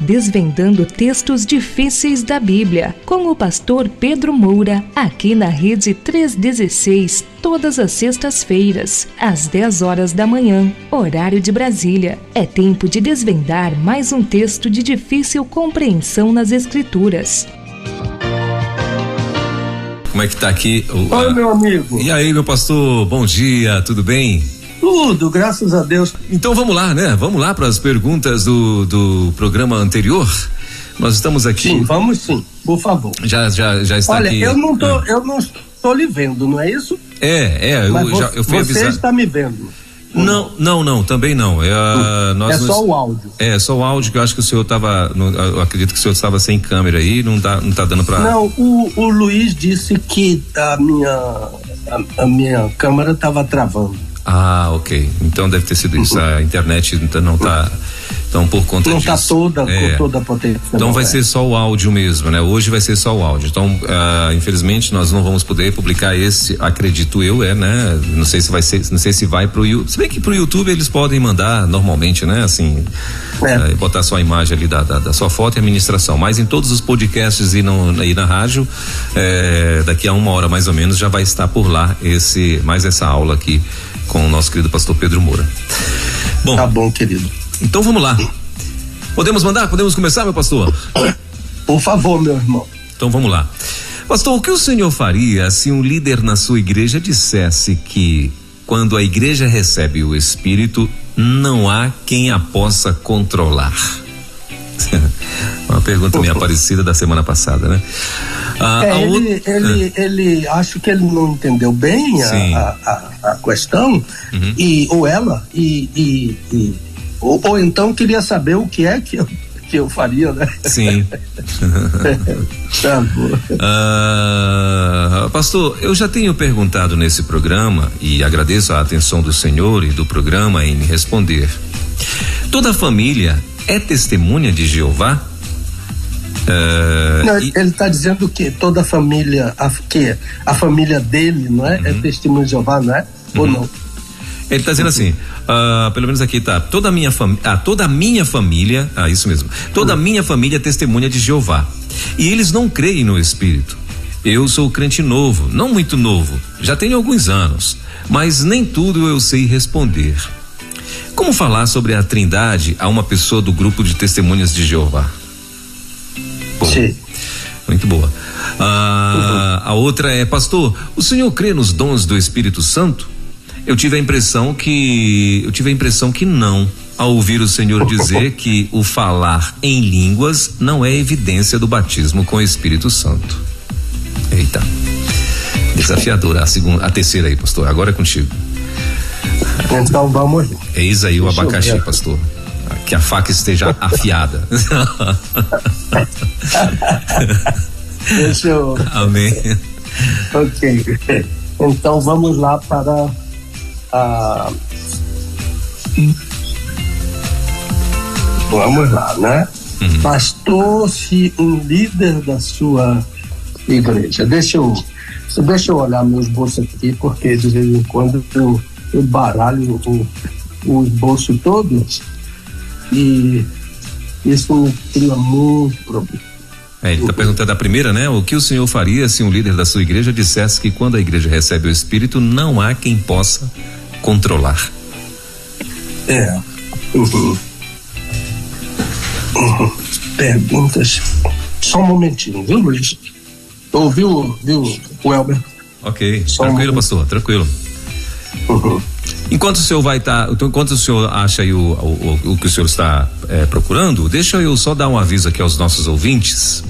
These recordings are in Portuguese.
desvendando textos difíceis da Bíblia, com o pastor Pedro Moura, aqui na Rede 316, todas as sextas-feiras, às 10 horas da manhã, horário de Brasília. É tempo de desvendar mais um texto de difícil compreensão nas Escrituras. Como é que tá aqui? Oi, meu amigo. E aí, meu pastor, bom dia, tudo bem? Tudo, graças a Deus. Então vamos lá, né? Vamos lá para as perguntas do programa anterior. Nós estamos aqui. Sim, vamos sim, por favor. Já está. Olha, aqui. Eu não estou lhe vendo, não é isso? Eu fui avisar. Você está me vendo? Não, também não. Só o áudio. É só o áudio, que eu acho que o senhor estava, eu acredito que o senhor estava sem câmera aí, não tá dando para. Não, o Luiz disse que a minha câmera estava travando. Ah, ok. Então deve ter sido isso. A internet não tá. Então, por conta disso. Não está com toda a potência. Então vai ser só o áudio mesmo, né? Hoje vai ser só o áudio. Então, infelizmente, nós não vamos poder publicar esse, acredito eu, né? Não sei se vai pro YouTube. Se bem que pro YouTube eles podem mandar normalmente, né? Assim, botar só a imagem ali da sua foto e a ministração. Mas em todos os podcasts e na rádio, daqui a 1 hora mais ou menos já vai estar por lá mais essa aula aqui com o nosso querido pastor Pedro Moura. Bom, tá bom, querido. Então vamos lá. Podemos começar, meu pastor? Por favor, meu irmão. Então vamos lá. Pastor, o que o senhor faria se um líder na sua igreja dissesse que quando a igreja recebe o Espírito, não há quem a possa controlar? Uma pergunta meio parecida da semana passada, né? Ele acho que ele não entendeu bem a questão, ou então queria saber o que é que eu faria, né? Sim. Tá bom. Pastor, eu já tenho perguntado nesse programa e agradeço a atenção do senhor e do programa em me responder. Toda família é testemunha de Jeová? Não, ele está dizendo que toda a família, a família dele, não é? É testemunha de Jeová, não é? Ou não? Ele está dizendo assim, pelo menos aqui tá, toda a minha família, isso mesmo, toda a minha família é testemunha de Jeová, e eles não creem no Espírito. Eu sou crente novo, não muito novo, já tenho alguns anos, mas nem tudo eu sei responder. Como falar sobre a Trindade a uma pessoa do grupo de testemunhas de Jeová? Bom, sim. Muito boa. A outra é, pastor, o senhor crê nos dons do Espírito Santo? Eu tive a impressão que não, ao ouvir o senhor dizer que o falar em línguas não é evidência do batismo com o Espírito Santo. Eita, desafiadora a terceira aí, pastor, agora é contigo. Então vamos. Eis aí o abacaxi, pastor. Que a faca esteja afiada. Deixa eu. Amém. Ok. Então vamos lá para vamos lá, né? Pastor, se um líder da sua igreja, deixa eu olhar meu esboço aqui, porque de vez em quando eu baralho o esboço todo e isso me cria muito problema. Ele está perguntando a primeira, né? O que o senhor faria se um líder da sua igreja dissesse que quando a igreja recebe o Espírito, não há quem possa controlar? Perguntas. Só um momentinho, viu, Luiz? Ouviu, o Elber? Ok, tranquilo, pastor, tranquilo. Enquanto o senhor enquanto o senhor acha aí o que o senhor está procurando, deixa eu só dar um aviso aqui aos nossos ouvintes.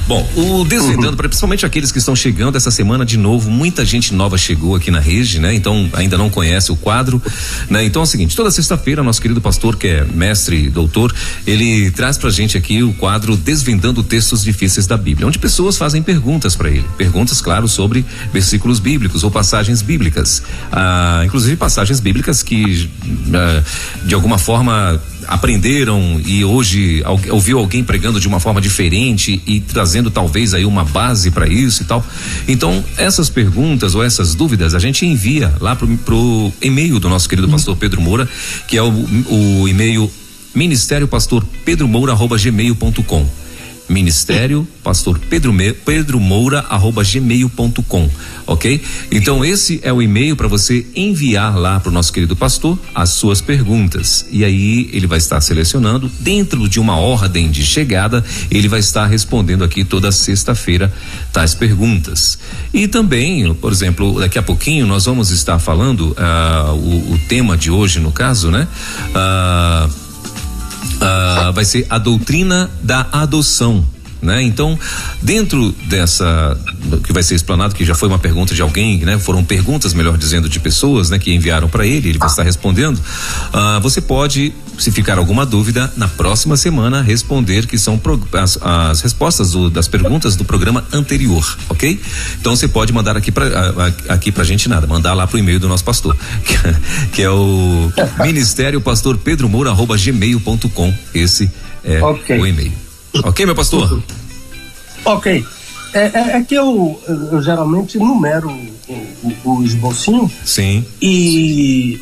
Bom, o Desvendando, principalmente aqueles que estão chegando essa semana de novo, muita gente nova chegou aqui na rede, né? Então ainda não conhece o quadro, né? Então é o seguinte, toda sexta-feira nosso querido pastor, que é mestre e doutor, ele traz pra gente aqui o quadro Desvendando Textos Difíceis da Bíblia, onde pessoas fazem perguntas para ele, perguntas, claro, sobre versículos bíblicos ou passagens bíblicas, inclusive passagens bíblicas que de alguma forma aprenderam e hoje ouviu alguém pregando de uma forma diferente e trazendo talvez aí uma base para isso e tal. Então essas perguntas ou essas dúvidas a gente envia lá pro e-mail do nosso querido pastor Pedro Moura, que é o e-mail ministériopastorpedromoura@gmail.com. Ministério Pastor Pedro Moura @gmail.com, ok? Então esse é o e-mail para você enviar lá para o nosso querido pastor as suas perguntas, e aí ele vai estar selecionando dentro de uma ordem de chegada. Ele vai estar respondendo aqui toda sexta-feira tais perguntas. E também, por exemplo, daqui a pouquinho nós vamos estar falando o tema de hoje, no caso, né? Vai ser a doutrina da adoção, né? Então, dentro dessa que vai ser explanado, que já foi uma pergunta de alguém, né? Foram perguntas, melhor dizendo, de pessoas, né? Que enviaram para ele vai estar respondendo. Você pode, se ficar alguma dúvida, na próxima semana responder, que são as respostas das perguntas do programa anterior, ok? Então você pode mandar aqui pra gente mandar lá pro e-mail do nosso pastor, que é o ministériopastorpedromoura@gmail.com. Esse é o e-mail. Ok, meu pastor? Ok. É que eu geralmente numero o esbocinho. Sim. E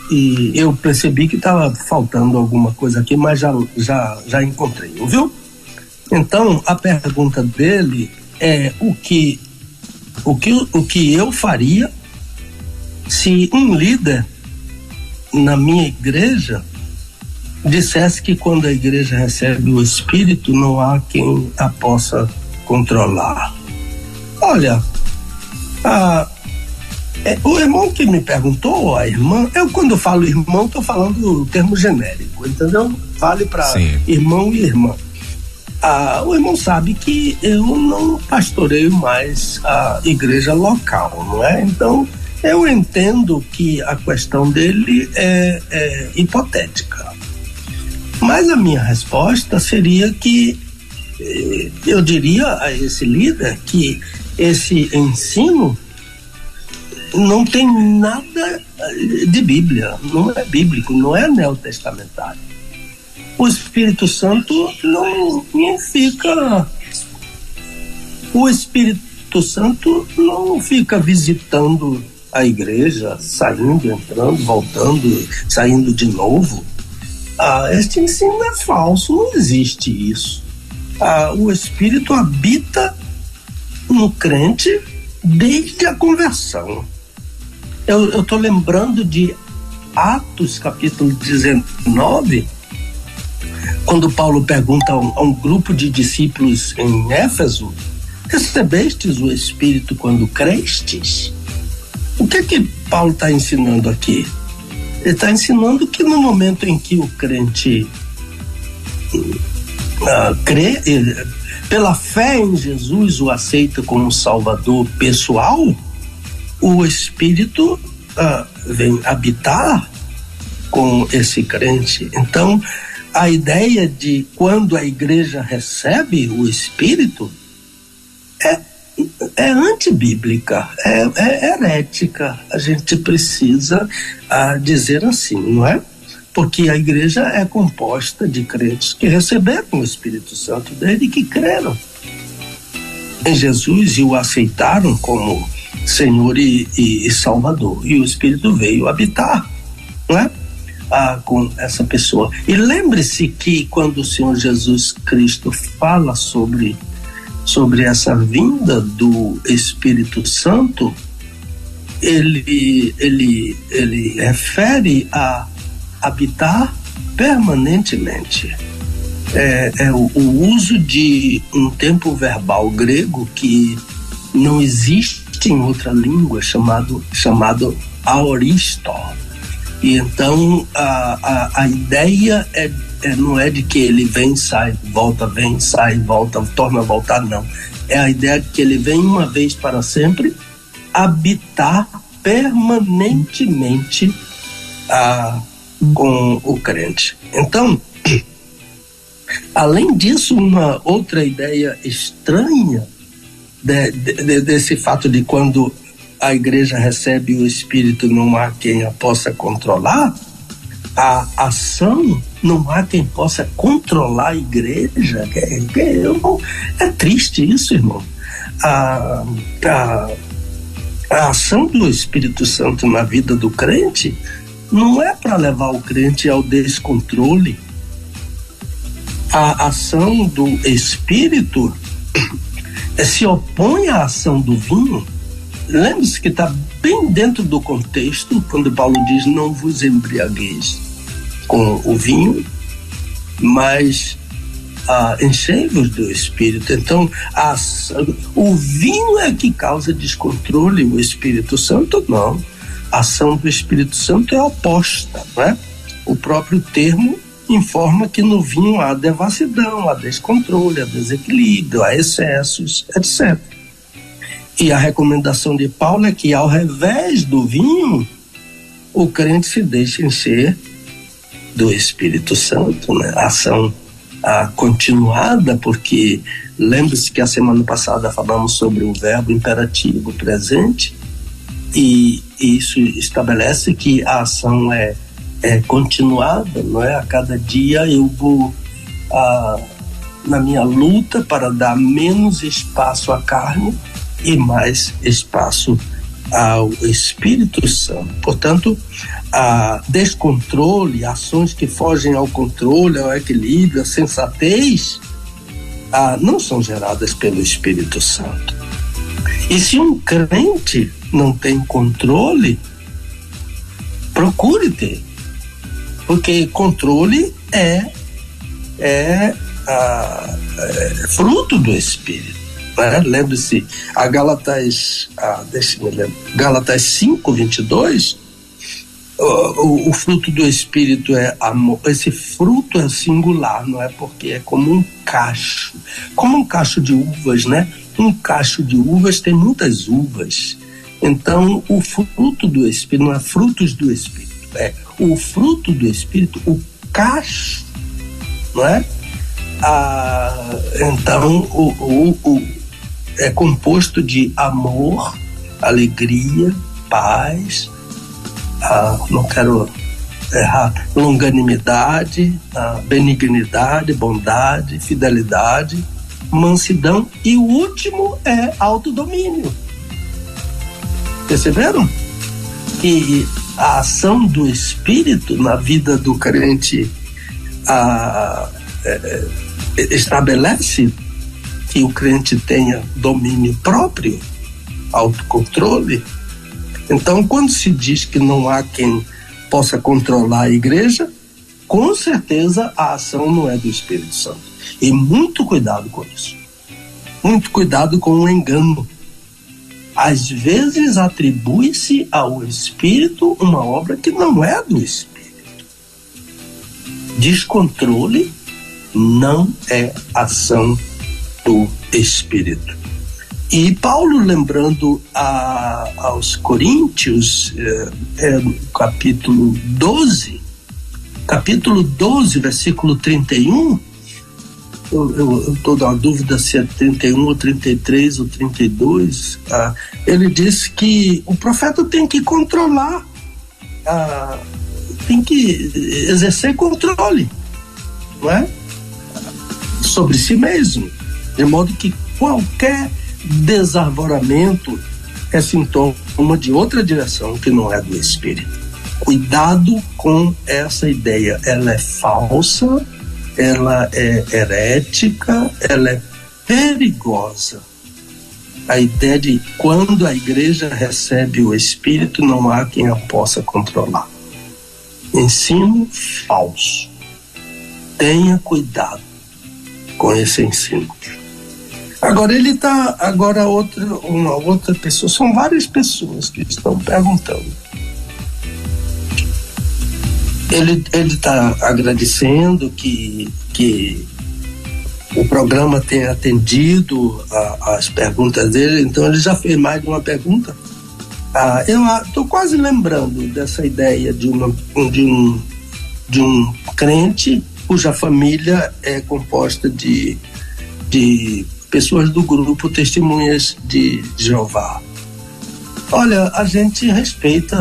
eu percebi que estava faltando alguma coisa aqui, mas já encontrei, viu? Então, a pergunta dele é o que eu faria se um líder na minha igreja dissesse que quando a igreja recebe o Espírito não há quem a possa controlar. Olha, o irmão que me perguntou, a irmã, quando eu falo irmão, estou falando o termo genérico, entendeu? Vale para irmão e irmã. O irmão sabe que eu não pastoreio mais a igreja local, não é? Então, eu entendo que a questão dele é hipotética. Mas a minha resposta seria que eu diria a esse líder que esse ensino não tem nada de Bíblia, não é bíblico, não é neotestamentário. O Espírito Santo não fica visitando a igreja, saindo, entrando, voltando, saindo de novo. Este ensino é falso, não existe isso. O Espírito habita no crente desde a conversão. Eu estou lembrando de Atos capítulo 19, quando Paulo pergunta a um grupo de discípulos em Éfeso: recebestes o Espírito quando crestes? O que Paulo está ensinando aqui? Ele está ensinando que no momento em que o crente crê, pela fé em Jesus, o aceita como Salvador pessoal, o Espírito vem habitar com esse crente. Então, a ideia de quando a igreja recebe o Espírito é antibíblica, é herética. A gente precisa dizer assim, não é? Porque a igreja é composta de crentes que receberam o Espírito Santo dele e que creram em Jesus e o aceitaram como Senhor e Salvador. E o Espírito veio habitar, não é? Com essa pessoa. E lembre-se que quando o Senhor Jesus Cristo fala sobre essa vinda do Espírito Santo, ele refere a habitar permanentemente. O uso de um tempo verbal grego que não existe em outra língua, chamado aoristo. E então a ideia não é de que ele vem, sai, volta, torna a voltar, não. É a ideia de que ele vem uma vez para sempre habitar permanentemente com o crente. Então, além disso, uma outra ideia estranha desse fato de quando a igreja recebe o Espírito não há quem a possa controlar, a ação não há quem possa controlar a igreja. É triste isso, irmão. A ação do Espírito Santo na vida do crente não é para levar o crente ao descontrole, a ação do Espírito se opõe à ação do vinho. Lembre-se que está bem dentro do contexto, quando Paulo diz: não vos embriagueis com o vinho, mas enchei-vos do Espírito. Então, o vinho é que causa descontrole, o Espírito Santo não. A ação do Espírito Santo é oposta, não é? O próprio termo informa que no vinho há devassidão, há descontrole, há desequilíbrio, há excessos, etc. E a recomendação de Paulo é que, ao revés do vinho, o crente se deixe encher do Espírito Santo, né? A ação continuada, porque lembre-se que a semana passada falamos sobre o verbo imperativo presente, e isso estabelece que a ação é continuada, não é? A cada dia eu vou na minha luta para dar menos espaço à carne e mais espaço ao Espírito Santo. Portanto, descontrole, ações que fogem ao controle, ao equilíbrio, à sensatez, não são geradas pelo Espírito Santo. E se um crente não tem controle, procure ter, porque controle é fruto do Espírito. Lembre-se, Gálatas 5:22, o fruto do Espírito é amor. Esse fruto é singular, não é? Porque é como um cacho de uvas, né? Um cacho de uvas tem muitas uvas. Então, o fruto do Espírito não é frutos do Espírito, é o fruto do Espírito, o cacho, não é? Então, é composto de amor, alegria, paz, não quero errar, longanimidade, benignidade, bondade, fidelidade, mansidão, e o último é autodomínio. Perceberam? Que a ação do Espírito na vida do crente estabelece que o crente tenha domínio próprio, autocontrole. Então, quando se diz que não há quem possa controlar a igreja, com certeza a ação não é do Espírito Santo. E muito cuidado com isso. Muito cuidado com o engano. Às vezes atribui-se ao Espírito uma obra que não é do Espírito. Descontrole não é ação do Espírito. E Paulo, lembrando aos Coríntios, no capítulo 12, versículo 31, eu estou na dúvida se é 31 ou 33 ou 32, ele diz que o profeta tem que controlar, tem que exercer controle, não é? Sobre si mesmo, de modo que qualquer desarvoramento é sintoma de outra direção que não é do Espírito. Cuidado com essa ideia, ela é falsa, ela é herética, ela é perigosa. A ideia de quando a igreja recebe o Espírito, não há quem a possa controlar. Ensino falso. Tenha cuidado com esse ensino. Agora uma outra pessoa, são várias pessoas que estão perguntando. Ele está agradecendo que o programa tenha atendido as perguntas dele, então ele já fez mais de uma pergunta. Eu estou quase lembrando dessa ideia de um crente cuja família é composta de pessoas do grupo Testemunhas de Jeová. Olha, a gente respeita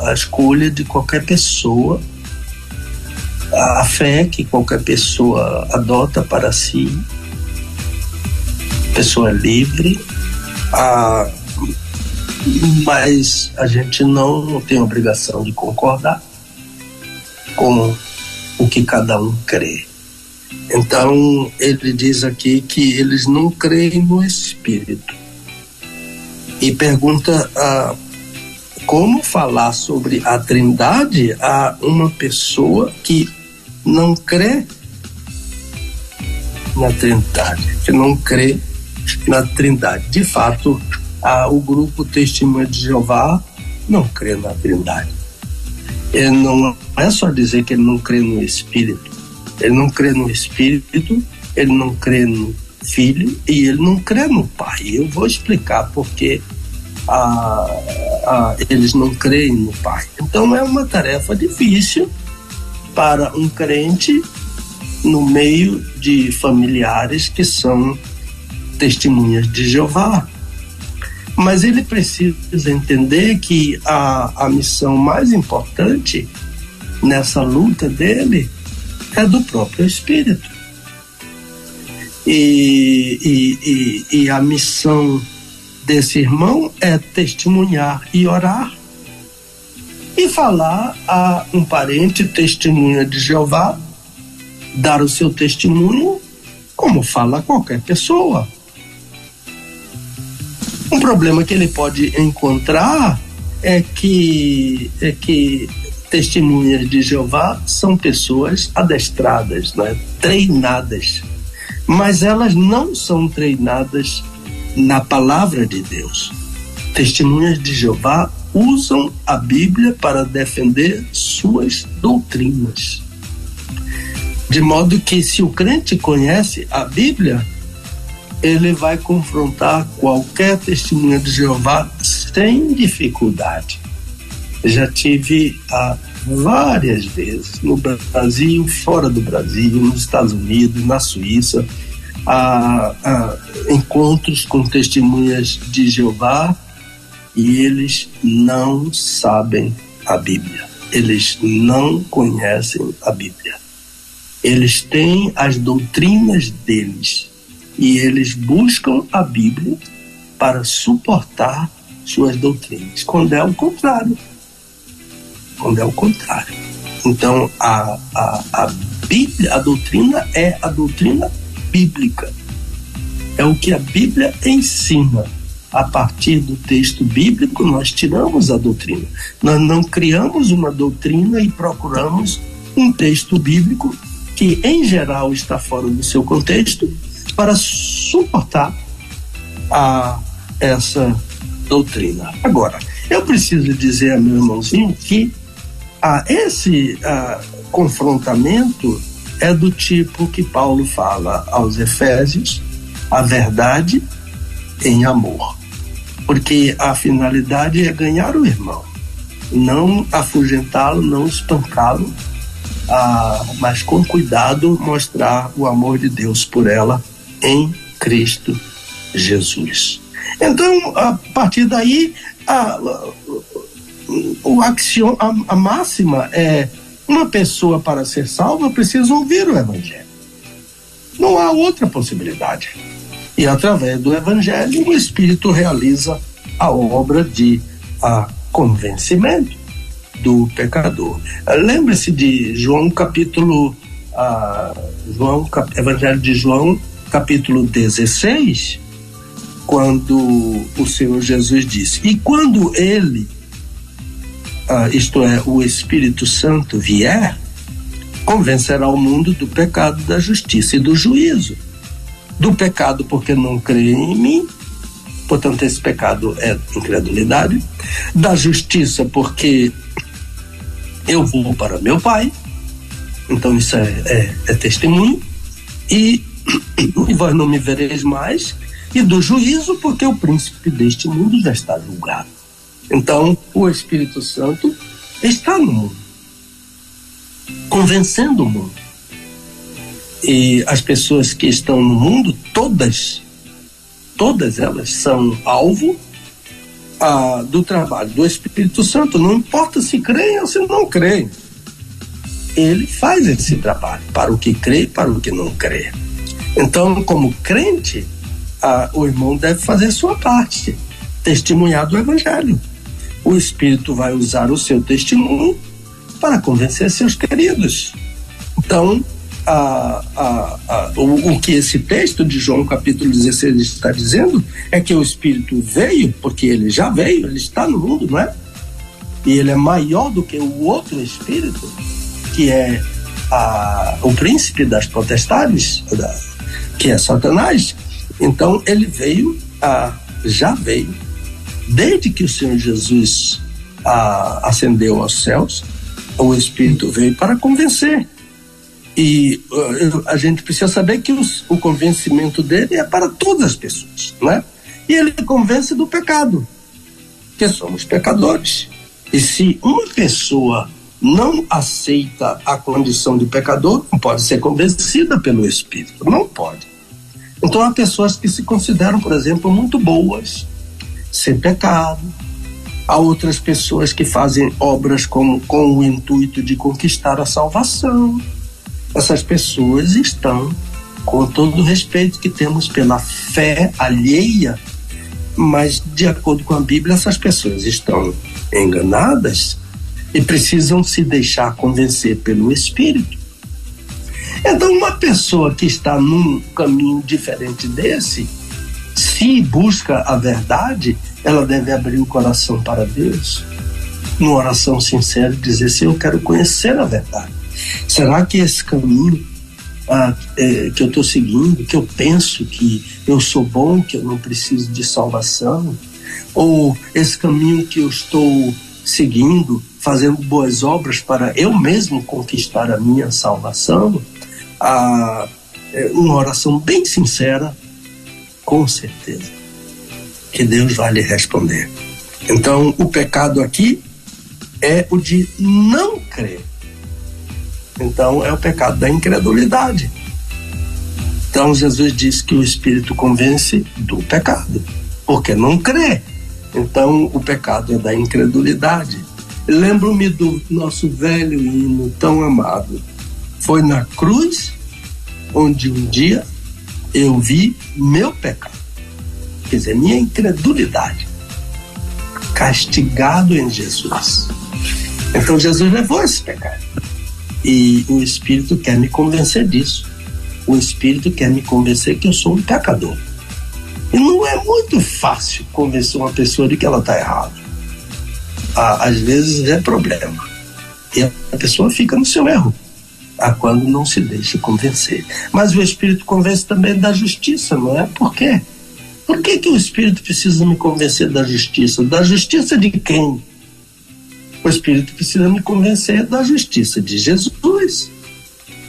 a escolha de qualquer pessoa, a fé que qualquer pessoa adota para si, pessoa livre, mas a gente não tem obrigação de concordar com o que cada um crê. Então, ele diz aqui que eles não creem no Espírito. E pergunta como falar sobre a Trindade a uma pessoa que não crê na Trindade, que não crê na Trindade. De fato, o grupo Testemunha de Jeová não crê na Trindade. Ele não é só dizer que ele não crê no Espírito. Ele não crê no Espírito, ele não crê no Filho e ele não crê no Pai. Eu vou explicar porque eles não creem no Pai. Então é uma tarefa difícil para um crente no meio de familiares que são testemunhas de Jeová. Mas ele precisa entender que a missão mais importante nessa luta dele é do próprio Espírito. E a missão desse irmão é testemunhar e orar e falar a um parente testemunha de Jeová, dar o seu testemunho como fala qualquer pessoa. Um problema que ele pode encontrar é que testemunhas de Jeová são pessoas adestradas, né? Treinadas, mas elas não são treinadas na palavra de Deus. Testemunhas de Jeová usam a Bíblia para defender suas doutrinas. De modo que, se o crente conhece a Bíblia, ele vai confrontar qualquer testemunha de Jeová sem dificuldade. Já tive várias vezes no Brasil, fora do Brasil, nos Estados Unidos, na Suíça, encontros com testemunhas de Jeová e eles não sabem a Bíblia. Eles não conhecem a Bíblia. Eles têm as doutrinas deles e eles buscam a Bíblia para suportar suas doutrinas, quando é o contrário. Então, a Bíblia, a doutrina é a doutrina bíblica. É o que a Bíblia ensina. A partir do texto bíblico, nós tiramos a doutrina. Nós não criamos uma doutrina e procuramos um texto bíblico que, em geral, está fora do seu contexto para suportar essa doutrina. Agora, eu preciso dizer a meu irmãozinho que esse confrontamento é do tipo que Paulo fala aos Efésios, a verdade em amor. Porque a finalidade é ganhar o irmão, não afugentá-lo, não espancá-lo, mas com cuidado mostrar o amor de Deus por ela em Cristo Jesus. Então, a partir daí, a máxima é: uma pessoa, para ser salva, precisa ouvir o Evangelho. Não há outra possibilidade. E através do Evangelho, o Espírito realiza a obra de convencimento do pecador. Lembre-se de Evangelho de João, capítulo 16, quando o Senhor Jesus disse: e quando ele, isto é, o Espírito Santo vier, convencerá o mundo do pecado, da justiça e do juízo. Do pecado, porque não crê em mim, portanto esse pecado é incredulidade. Da justiça, porque eu vou para meu Pai, então isso é testemunho, e vós não me vereis mais. E do juízo, porque o príncipe deste mundo já está julgado. Então o Espírito Santo está no mundo, convencendo o mundo. E as pessoas que estão no mundo, todas elas são alvo do trabalho do Espírito Santo. Não importa se creem ou se não creem, ele faz esse trabalho para o que crê e para o que não crê. Então, como crente, o irmão deve fazer sua parte, testemunhar do Evangelho. O Espírito vai usar o seu testemunho para convencer seus queridos. Então, o que esse texto de João capítulo 16 está dizendo é que o Espírito veio, porque ele já veio, ele está no mundo, não é? E ele é maior do que o outro Espírito, que é o príncipe das potestades, que é Satanás. Então ele veio, já veio, desde que o Senhor Jesus ascendeu aos céus, o Espírito veio para convencer. E a gente precisa saber que o convencimento dele é para todas as pessoas, né? E ele convence do pecado, que somos pecadores. E se uma pessoa não aceita a condição de pecador, não pode ser convencida pelo Espírito, não pode. Então há pessoas que se consideram, por exemplo, muito boas, sem pecado. Há outras pessoas que fazem obras com o intuito de conquistar a salvação. Essas pessoas estão, com todo o respeito que temos pela fé alheia, mas de acordo com a Bíblia, essas pessoas estão enganadas e precisam se deixar convencer pelo Espírito. Então, uma pessoa que está num caminho diferente desse, se busca a verdade, ela deve abrir o coração para Deus, numa oração sincera, e dizer: Senhor, eu quero conhecer a verdade. Será que esse caminho que eu estou seguindo, que eu penso que eu sou bom, que eu não preciso de salvação, ou esse caminho que eu estou seguindo, fazendo boas obras para eu mesmo conquistar a minha salvação? Uma oração bem sincera, com certeza que Deus vai lhe responder. Então, o pecado aqui é o de não crer. Então, é o pecado da incredulidade. Então, Jesus diz que o Espírito convence do pecado, porque não crê. Então, o pecado é da incredulidade. Lembro-me do nosso velho hino tão amado. Foi na cruz onde um dia eu vi meu pecado, quer dizer, minha incredulidade, castigado em Jesus. Então Jesus levou esse pecado. E o Espírito quer me convencer disso. O Espírito quer me convencer que eu sou um pecador. E não é muito fácil convencer uma pessoa de que ela está errada. Às vezes é problema. E a pessoa fica no seu erro, quando não se deixa convencer. Mas o Espírito convence também da justiça, não é? Por quê? Por que o Espírito precisa me convencer da justiça? Da justiça de quem? O Espírito precisa me convencer da justiça de Jesus.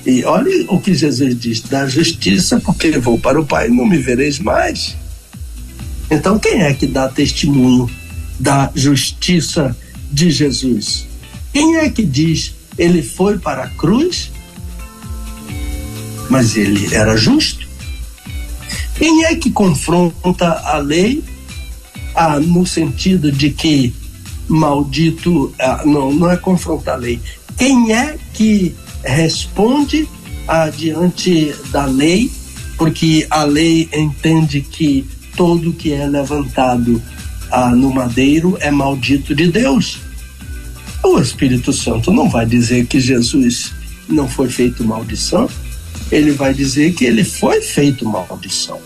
E olha o que Jesus diz: da justiça, porque vou para o Pai e não me vereis mais. Então, quem é que dá testemunho da justiça de Jesus? Quem é que diz: ele foi para a cruz, mas ele era justo? Quem é que confronta a lei no sentido de que maldito, não é confrontar a lei. Quem é que responde diante da lei? Porque a lei entende que todo que é levantado no madeiro é maldito de Deus. O Espírito Santo não vai dizer que Jesus não foi feito maldição. Ele vai dizer que ele foi feito maldição.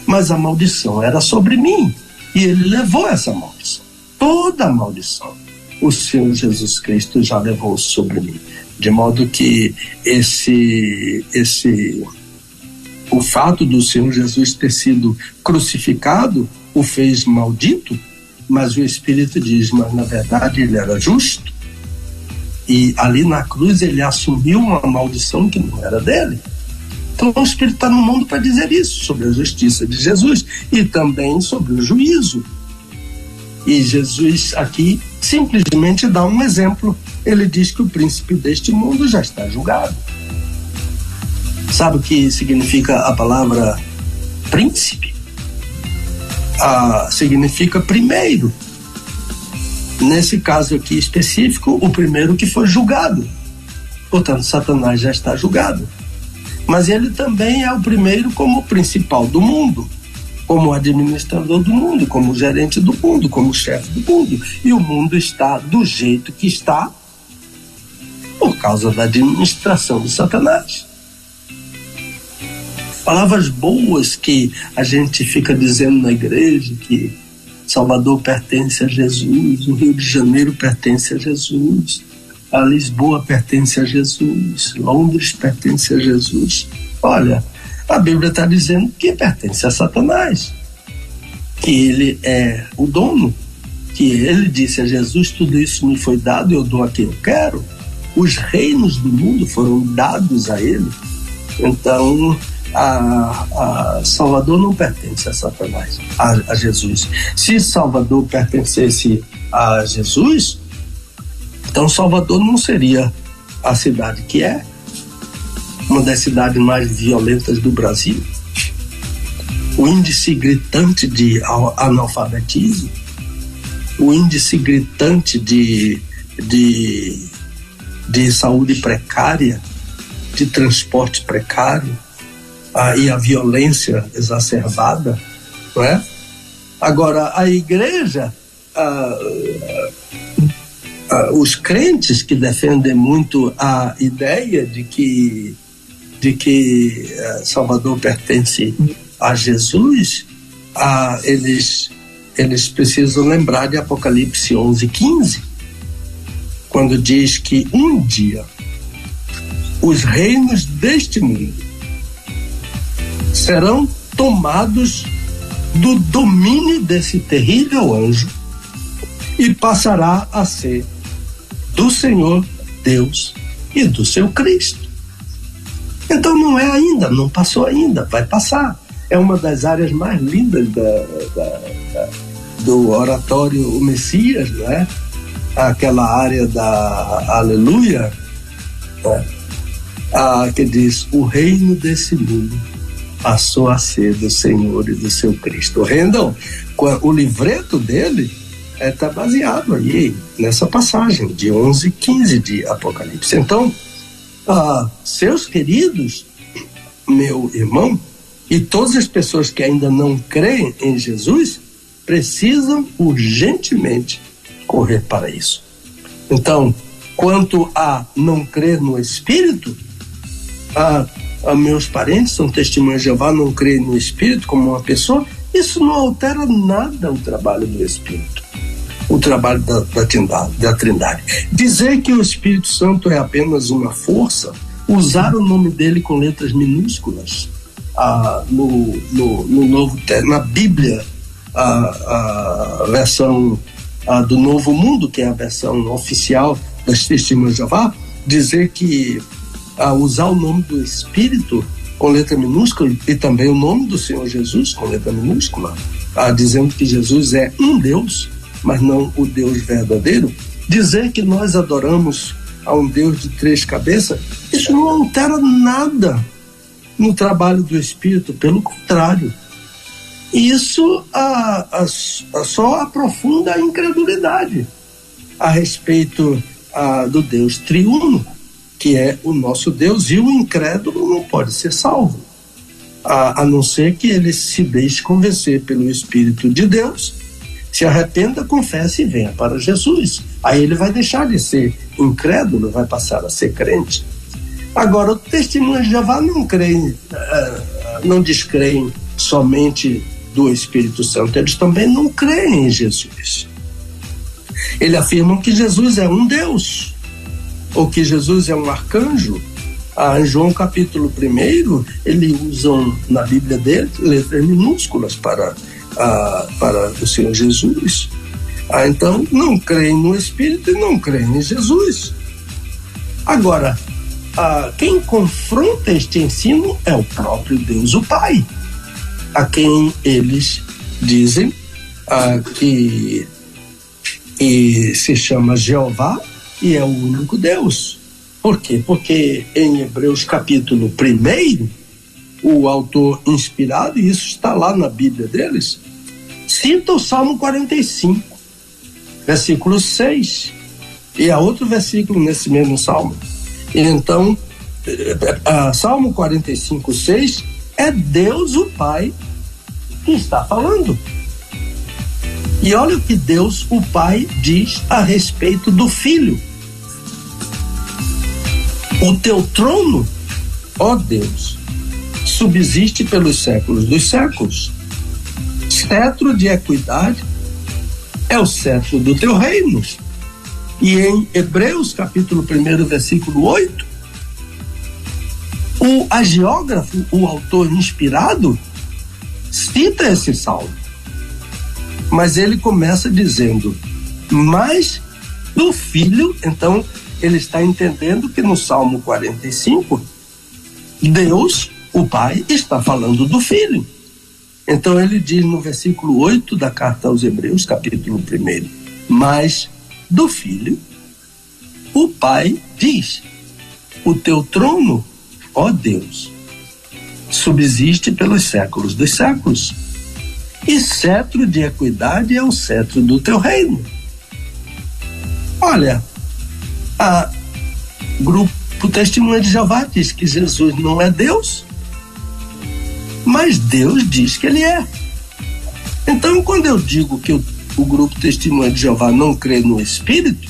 Mas a maldição era sobre mim. E ele levou essa maldição. Toda a maldição o Senhor Jesus Cristo já levou sobre mim. De modo que o fato do Senhor Jesus ter sido crucificado o fez maldito, mas o Espírito diz: mas na verdade ele era justo. E ali na cruz ele assumiu uma maldição que não era dele. Então o Espírito está no mundo para dizer isso, sobre a justiça de Jesus e também sobre o juízo. E Jesus aqui simplesmente dá um exemplo. Ele diz que o príncipe deste mundo já está julgado. Sabe o que significa a palavra príncipe? Significa primeiro. Nesse caso aqui específico, o primeiro que foi julgado. Portanto, Satanás já está julgado. Mas ele também é o primeiro como principal do mundo, como administrador do mundo, como gerente do mundo, como chefe do mundo. E o mundo está do jeito que está por causa da administração de Satanás. Palavras boas que a gente fica dizendo na igreja, que Salvador pertence a Jesus, o Rio de Janeiro pertence a Jesus, a Lisboa pertence a Jesus, Londres pertence a Jesus. Olha, a Bíblia está dizendo que pertence a Satanás, que ele é o dono, que ele disse a Jesus: tudo isso me foi dado, eu dou a quem eu quero. Os reinos do mundo foram dados a ele. Então, a Salvador não pertence a Satanás, a Jesus. Se Salvador pertencesse a Jesus, então Salvador não seria a cidade que é, uma das cidades mais violentas do Brasil. O índice gritante de analfabetismo, o índice gritante de saúde precária, de transporte precário, e a violência exacerbada, não é? Agora, a igreja, os crentes que defendem muito a ideia de que Salvador pertence a Jesus, eles precisam lembrar de Apocalipse 11:15, quando diz que um dia os reinos deste mundo serão tomados do domínio desse terrível anjo e passará a ser do Senhor Deus e do seu Cristo. Então não é ainda, não passou ainda, vai passar. É uma das áreas mais lindas do oratório O Messias, né? Aquela área da Aleluia, né? Que diz: o reino desse mundo passou a ser do Senhor e do seu Cristo. Rendam, o livreto dele está baseado aí nessa passagem de 11:15 de Apocalipse. Então, seus queridos, meu irmão, e todas as pessoas que ainda não creem em Jesus precisam urgentemente correr para isso. Então, quanto a não crer no Espírito, meus parentes são testemunhas de Jeová, não creem no Espírito como uma pessoa, isso não altera nada o trabalho do Espírito, o trabalho da Trindade. Dizer que o Espírito Santo é apenas uma força, usar o nome dele com letras minúsculas, na Bíblia, a versão do Novo Mundo, que é a versão oficial das Testemunhas de Jeová, dizer que usar o nome do Espírito com letra minúscula e também o nome do Senhor Jesus com letra minúscula, dizendo que Jesus é um Deus, mas não o Deus verdadeiro, dizer que nós adoramos a um Deus de 3 cabeças, isso não altera nada no trabalho do Espírito, pelo contrário. Isso só aprofunda a incredulidade a respeito do Deus triuno, que é o nosso Deus, e o incrédulo não pode ser salvo, a não ser que ele se deixe convencer pelo Espírito de Deus, se arrependa, confesse e venha para Jesus. Aí ele vai deixar de ser incrédulo, vai passar a ser crente. Agora, o testemunho de Jeová não descreem somente do Espírito Santo, eles também não creem em Jesus. Eles afirmam que Jesus é um Deus, ou que Jesus é um arcanjo. Em João capítulo 1, eles usam na Bíblia dele letras minúsculas para o Senhor Jesus. Então não creem no Espírito e não creem em Jesus. Agora, quem confronta este ensino é o próprio Deus, o Pai, a quem eles dizem que se chama Jeová e é o único Deus. Por quê? Porque em Hebreus capítulo 1, o autor inspirado, e isso está lá na Bíblia deles, cita o Salmo 45, versículo 6, e há outro versículo nesse mesmo Salmo. Então, Salmo 45, 6, é Deus o Pai que está falando. E olha o que Deus o Pai diz a respeito do Filho: o teu trono, ó Deus, subsiste pelos séculos dos séculos. Cetro de equidade é o cetro do teu reino. E em Hebreus, capítulo 1, versículo 8, o agiógrafo, o autor inspirado, cita esse salmo. Mas ele começa dizendo, mas do Filho. Então ele está entendendo que no Salmo 45, Deus, o Pai, está falando do Filho. Então ele diz no versículo 8 da carta aos Hebreus, capítulo 1, mas do Filho, o Pai diz, o teu trono, ó Deus, subsiste pelos séculos dos séculos, e cetro de equidade é o cetro do teu reino. Olha, a grupo Testemunha de Jeová diz que Jesus não é Deus, mas Deus diz que ele é. Então, quando eu digo que o grupo Testemunha de Jeová não crê no Espírito,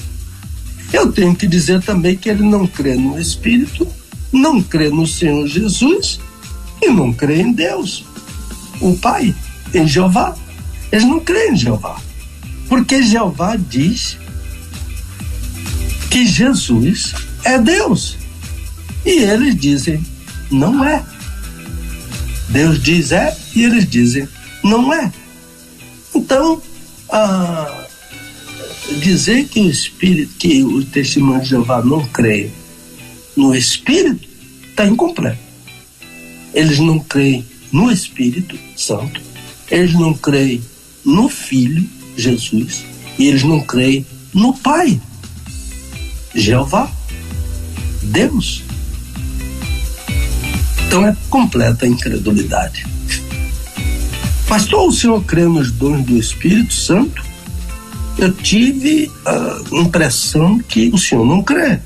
eu tenho que dizer também que ele não crê no Espírito, não crê no Senhor Jesus e não crê em Deus, o Pai, em Jeová. Eles não creem em Jeová, porque Jeová diz que Jesus é Deus e eles dizem não é. Deus diz é e eles dizem não é. Então, dizer que o Espírito, que o Testemunho de Jeová não crê no Espírito, está incompleto. Eles não creem no Espírito Santo, eles não creem no Filho, Jesus, e eles não creem no Pai, Jeová, Deus. Então é completa a incredulidade. Pastor, o senhor crê nos dons do Espírito Santo? Eu tive a impressão que o senhor não crê,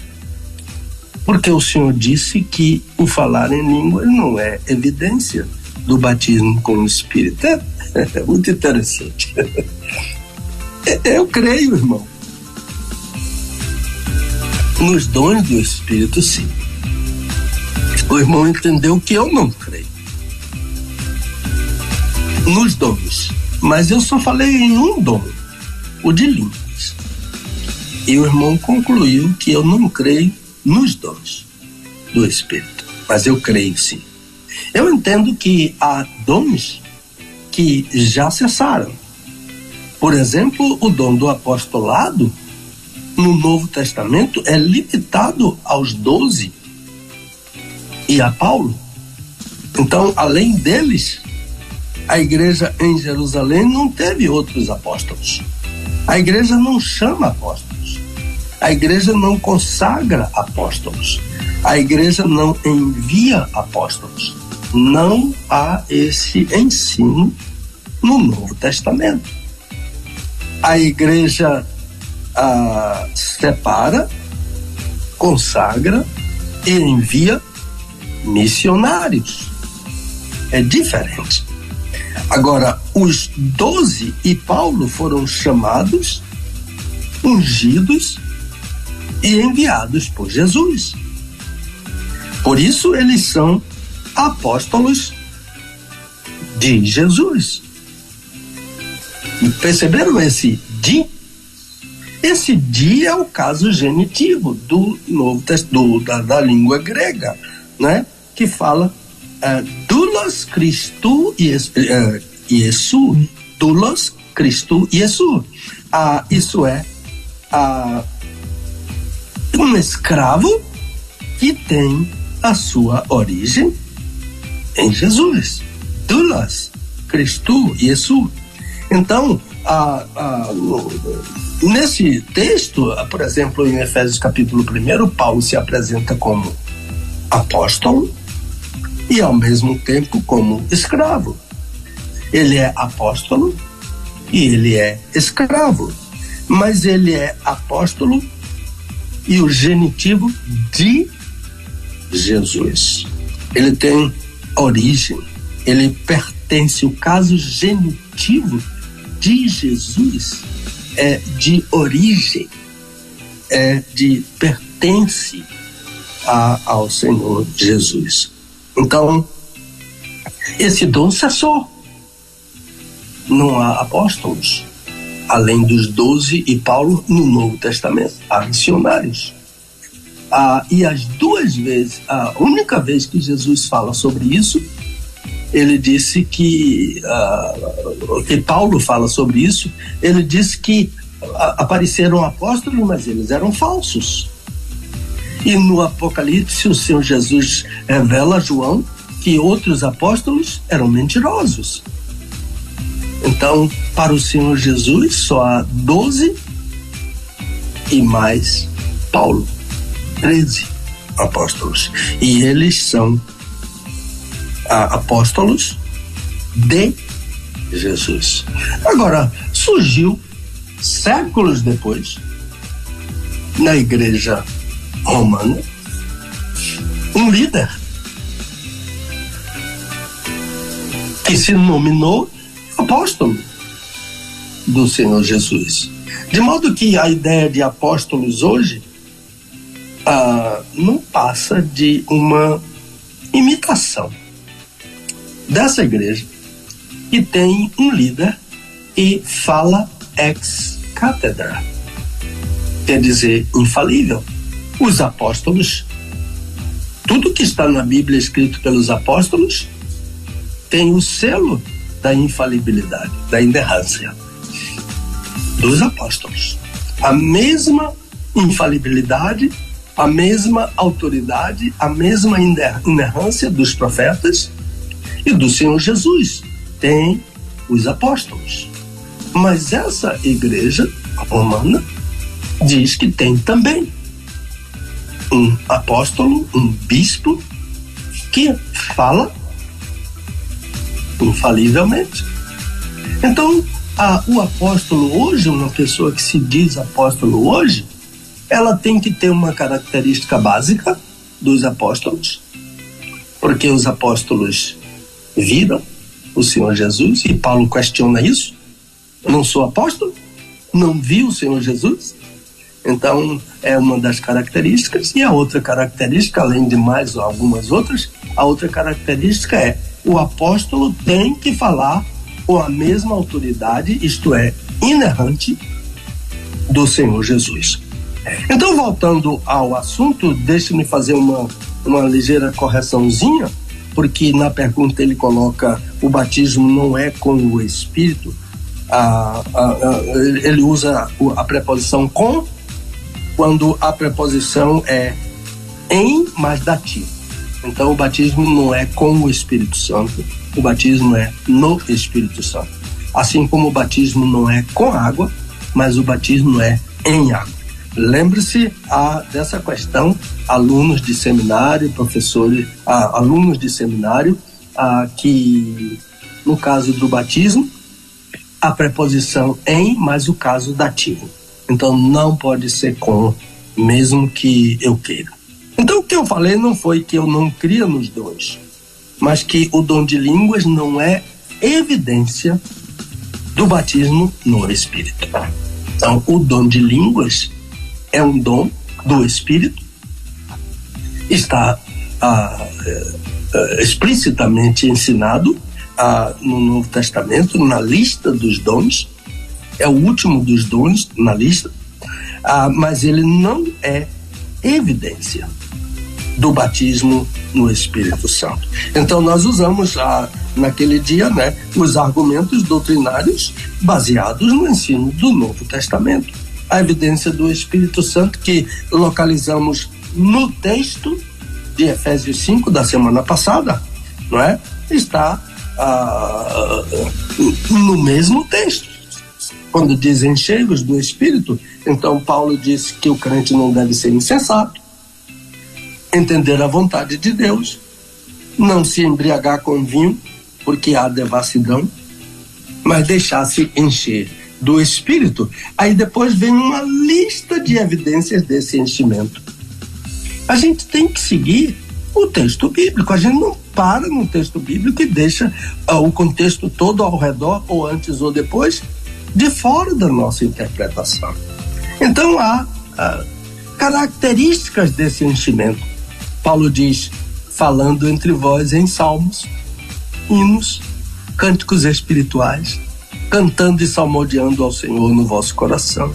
porque o senhor disse que o falar em língua não é evidência do batismo com o Espírito. É muito interessante. Eu creio, irmão, nos dons do Espírito, sim. O irmão entendeu que eu não creio nos dons, mas eu só falei em um dom, o de línguas. E o irmão concluiu que eu não creio nos dons do Espírito, mas eu creio sim. Eu entendo que há dons que já cessaram. Por exemplo, o dom do apostolado no Novo Testamento é limitado aos 12 e a Paulo. Então, além deles, a igreja em Jerusalém não teve outros apóstolos. A igreja não chama apóstolos. A igreja não consagra apóstolos. A igreja não envia apóstolos. Não há esse ensino no Novo Testamento. A igreja separa, consagra e envia missionários. É diferente. Agora, os 12 e Paulo foram chamados, ungidos e enviados por Jesus. Por isso eles são apóstolos de Jesus. Perceberam esse de? Esse de é o caso genitivo do Novo Testamento, da língua grega, né? Que fala doulos Christou Iesu, doulos Christou Iesu. Isso é um escravo que tem a sua origem em Jesus. Doulos Christou Iesu. Então, nesse texto, por exemplo, em Efésios capítulo 1, Paulo se apresenta como apóstolo e ao mesmo tempo como escravo. Ele é apóstolo e ele é escravo, mas ele é apóstolo e o genitivo de Jesus. Ele tem origem, ele pertence, o caso genitivo de Jesus é de origem, pertence ao Senhor Jesus. Então, Esse dom cessou. Não há apóstolos, além dos 12 e Paulo no Novo Testamento. Há missionários. E as duas vezes, a única vez que Jesus fala sobre isso, ele disse que Paulo fala sobre isso, ele disse que apareceram apóstolos, mas eles eram falsos. E no Apocalipse o Senhor Jesus revela a João que outros apóstolos eram mentirosos. Então, para o Senhor Jesus só há 12 e mais Paulo, 13 apóstolos. E eles são apóstolos de Jesus. Agora, surgiu séculos depois, na igreja romana, um líder que se nominou apóstolo do Senhor Jesus. De modo que a ideia de apóstolos hoje não passa de uma imitação dessa igreja que tem um líder e fala ex cátedra, quer dizer, infalível. Os apóstolos, tudo que está na Bíblia escrito pelos apóstolos tem o selo da infalibilidade, da inerrância dos apóstolos. A mesma infalibilidade, a mesma autoridade, a mesma inerrância dos profetas e do Senhor Jesus tem os apóstolos. Mas essa igreja romana diz que tem também um apóstolo, um bispo que fala infalivelmente. Então, o apóstolo hoje, uma pessoa que se diz apóstolo hoje, ela tem que ter uma característica básica dos apóstolos, porque os apóstolos viram o Senhor Jesus, e Paulo questiona isso. Eu não sou apóstolo? Não vi o Senhor Jesus? Então, é uma das características. E a outra característica, além de mais algumas outras, a outra característica é: o apóstolo tem que falar com a mesma autoridade, isto é, inerrante, do Senhor Jesus. Então, voltando ao assunto, deixe-me fazer uma ligeira correçãozinha, porque na pergunta ele coloca: o batismo não é com o Espírito. Ele usa a preposição com, quando a preposição é em, mas dativo. Então, o batismo não é com o Espírito Santo, o batismo é no Espírito Santo. Assim como o batismo não é com água, mas o batismo é em água. Lembre-se dessa questão, alunos de seminário, professores, alunos de seminário, que no caso do batismo, a preposição em, mas o caso dativo. Então, não pode ser com, mesmo que eu queira. Então, o que eu falei não foi que eu não cria nos dons, mas que o dom de línguas não é evidência do batismo no Espírito. Então, o dom de línguas é um dom do Espírito, está explicitamente ensinado no Novo Testamento, na lista dos dons, é o último dos dons na lista, mas ele não é evidência do batismo no Espírito Santo. Então nós usamos naquele dia, os argumentos doutrinários baseados no ensino do Novo Testamento. A evidência do Espírito Santo que localizamos no texto de Efésios 5 da semana passada, não é? Está no mesmo texto. Quando dizem cheios do Espírito, então Paulo disse que o crente não deve ser insensato, entender a vontade de Deus, não se embriagar com vinho, porque há devassidão, mas deixar-se encher do Espírito. Aí depois vem uma lista de evidências desse enchimento. A gente tem que seguir o texto bíblico, a gente não para no texto bíblico e deixa o contexto todo ao redor, ou antes ou depois, de fora da nossa interpretação. Então há características desse enchimento. Paulo diz: falando entre vós em salmos, hinos, cânticos espirituais, cantando e salmodiando ao Senhor no vosso coração,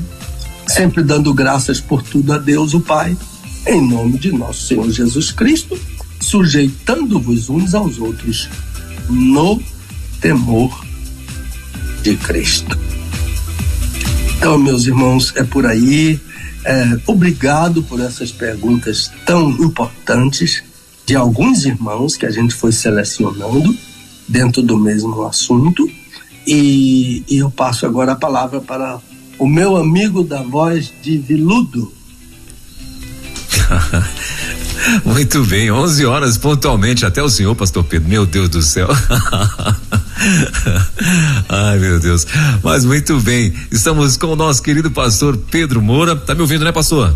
sempre dando graças por tudo a Deus o Pai, em nome de nosso Senhor Jesus Cristo, sujeitando-vos uns aos outros no temor de Cristo. Então, meus irmãos, é por aí. Obrigado por essas perguntas tão importantes de alguns irmãos que a gente foi selecionando dentro do mesmo assunto. E eu passo agora a palavra para o meu amigo da voz de viludo. Muito bem, 11 horas pontualmente, até o senhor, pastor Pedro, meu Deus do céu. Ai, meu Deus, mas muito bem, estamos com o nosso querido pastor Pedro Moura. Tá me ouvindo, né, pastor?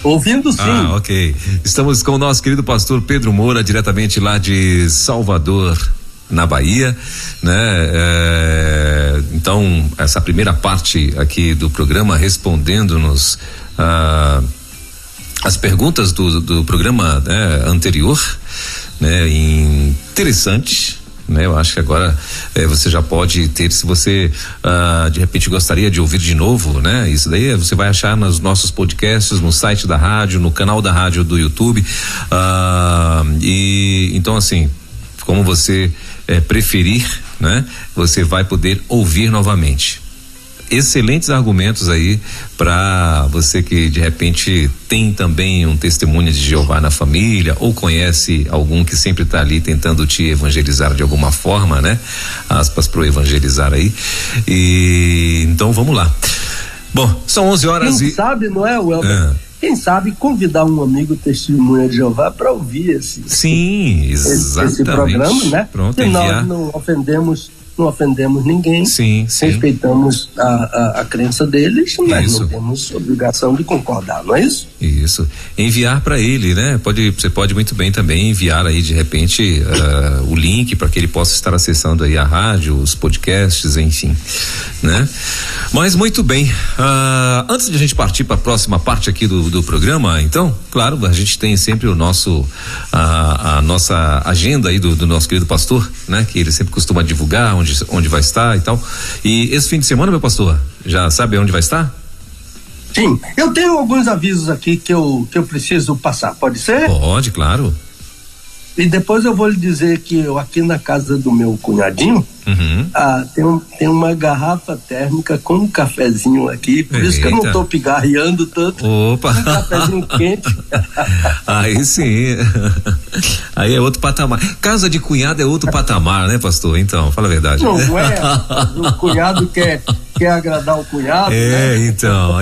Ouvindo, sim. Ok, estamos com o nosso querido pastor Pedro Moura, diretamente lá de Salvador, na Bahia, né? Então, essa primeira parte aqui do programa, respondendo-nos as perguntas do programa, né, anterior, né, interessante, né? Eu acho que agora você já pode ter, se você de repente gostaria de ouvir de novo, né? Isso daí você vai achar nos nossos podcasts, no site da rádio, no canal da rádio do YouTube, e então, assim, como você preferir, né? Você vai poder ouvir novamente. Excelentes argumentos aí para você que de repente tem também um testemunho de Jeová na família, ou conhece algum que sempre está ali tentando te evangelizar de alguma forma, né? Aspas pro evangelizar aí. E então vamos lá. Bom, são 11 horas. Quem sabe, não é, Welber? Quem sabe convidar um amigo testemunha de Jeová para ouvir esse programa, né? Pronto, e nós não ofendemos ninguém, sim. Respeitamos a crença deles, mas não temos obrigação de concordar, não é isso? Isso, enviar para ele, né? Você pode muito bem também enviar aí de repente o link para que ele possa estar acessando aí a rádio, os podcasts, enfim, né? Mas muito bem, antes de a gente partir para a próxima parte aqui do programa, então, claro, a gente tem sempre o nosso a nossa agenda aí do nosso querido pastor, né? Que ele sempre costuma divulgar onde vai estar e tal. E esse fim de semana, meu pastor, já sabe onde vai estar? Sim, eu tenho alguns avisos aqui que eu preciso passar, pode ser? Pode, claro. E depois eu vou lhe dizer que eu aqui na casa do meu cunhadinho, tem uma garrafa térmica com um cafezinho aqui, por isso que eu não tô pigarreando tanto. Opa! Um cafezinho quente. Aí sim. Aí é outro patamar. Casa de cunhado é outro patamar, né, pastor? Então, fala a verdade. Não é? O cunhado quer agradar o cunhado, né? Então.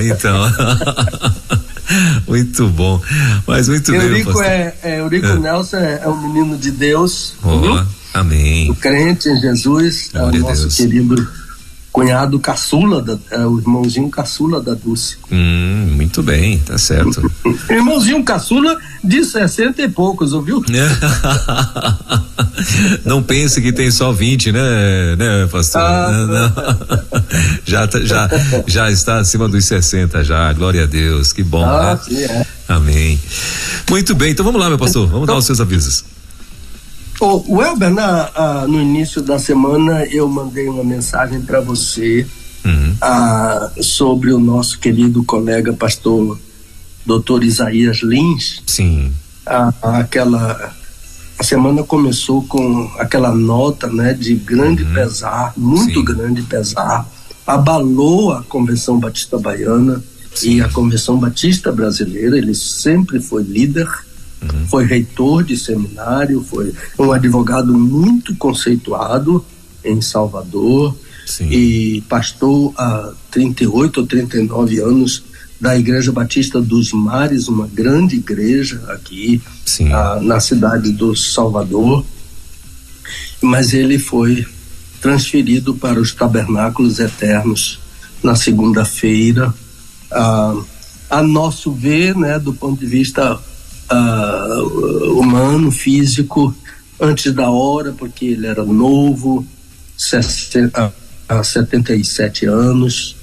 Muito bom, mas muito Eurico bem. Eurico Nelson é um menino de Deus. Amém. O crente em Jesus, é o nosso querido cunhado caçula, o irmãozinho caçula da Dulce. Muito bem, tá certo. Irmãozinho caçula de 60 e poucos, ouviu? Não pense que tem só 20, né, pastor? Não. Já está acima dos 60 já, glória a Deus, que bom, né? Sim, é. Amém. Muito bem, então vamos lá, meu pastor, vamos dar os seus avisos. O Welber, no início da semana eu mandei uma mensagem para você sobre o nosso querido colega pastor Dr. Isaías Lins. Sim. A semana começou com aquela nota, né, de grande pesar, muito grande pesar, abalou a Convenção Batista Baiana e a Convenção Batista Brasileira. Ele sempre foi líder, foi reitor de seminário, foi um advogado muito conceituado em Salvador e pastor há 38 ou 39 anos da Igreja Batista dos Mares, uma grande igreja aqui na cidade do Salvador, mas ele foi transferido para os Tabernáculos Eternos na segunda-feira, a nosso ver, né, do ponto de vista humano, físico, antes da hora, porque ele era novo, 77 anos.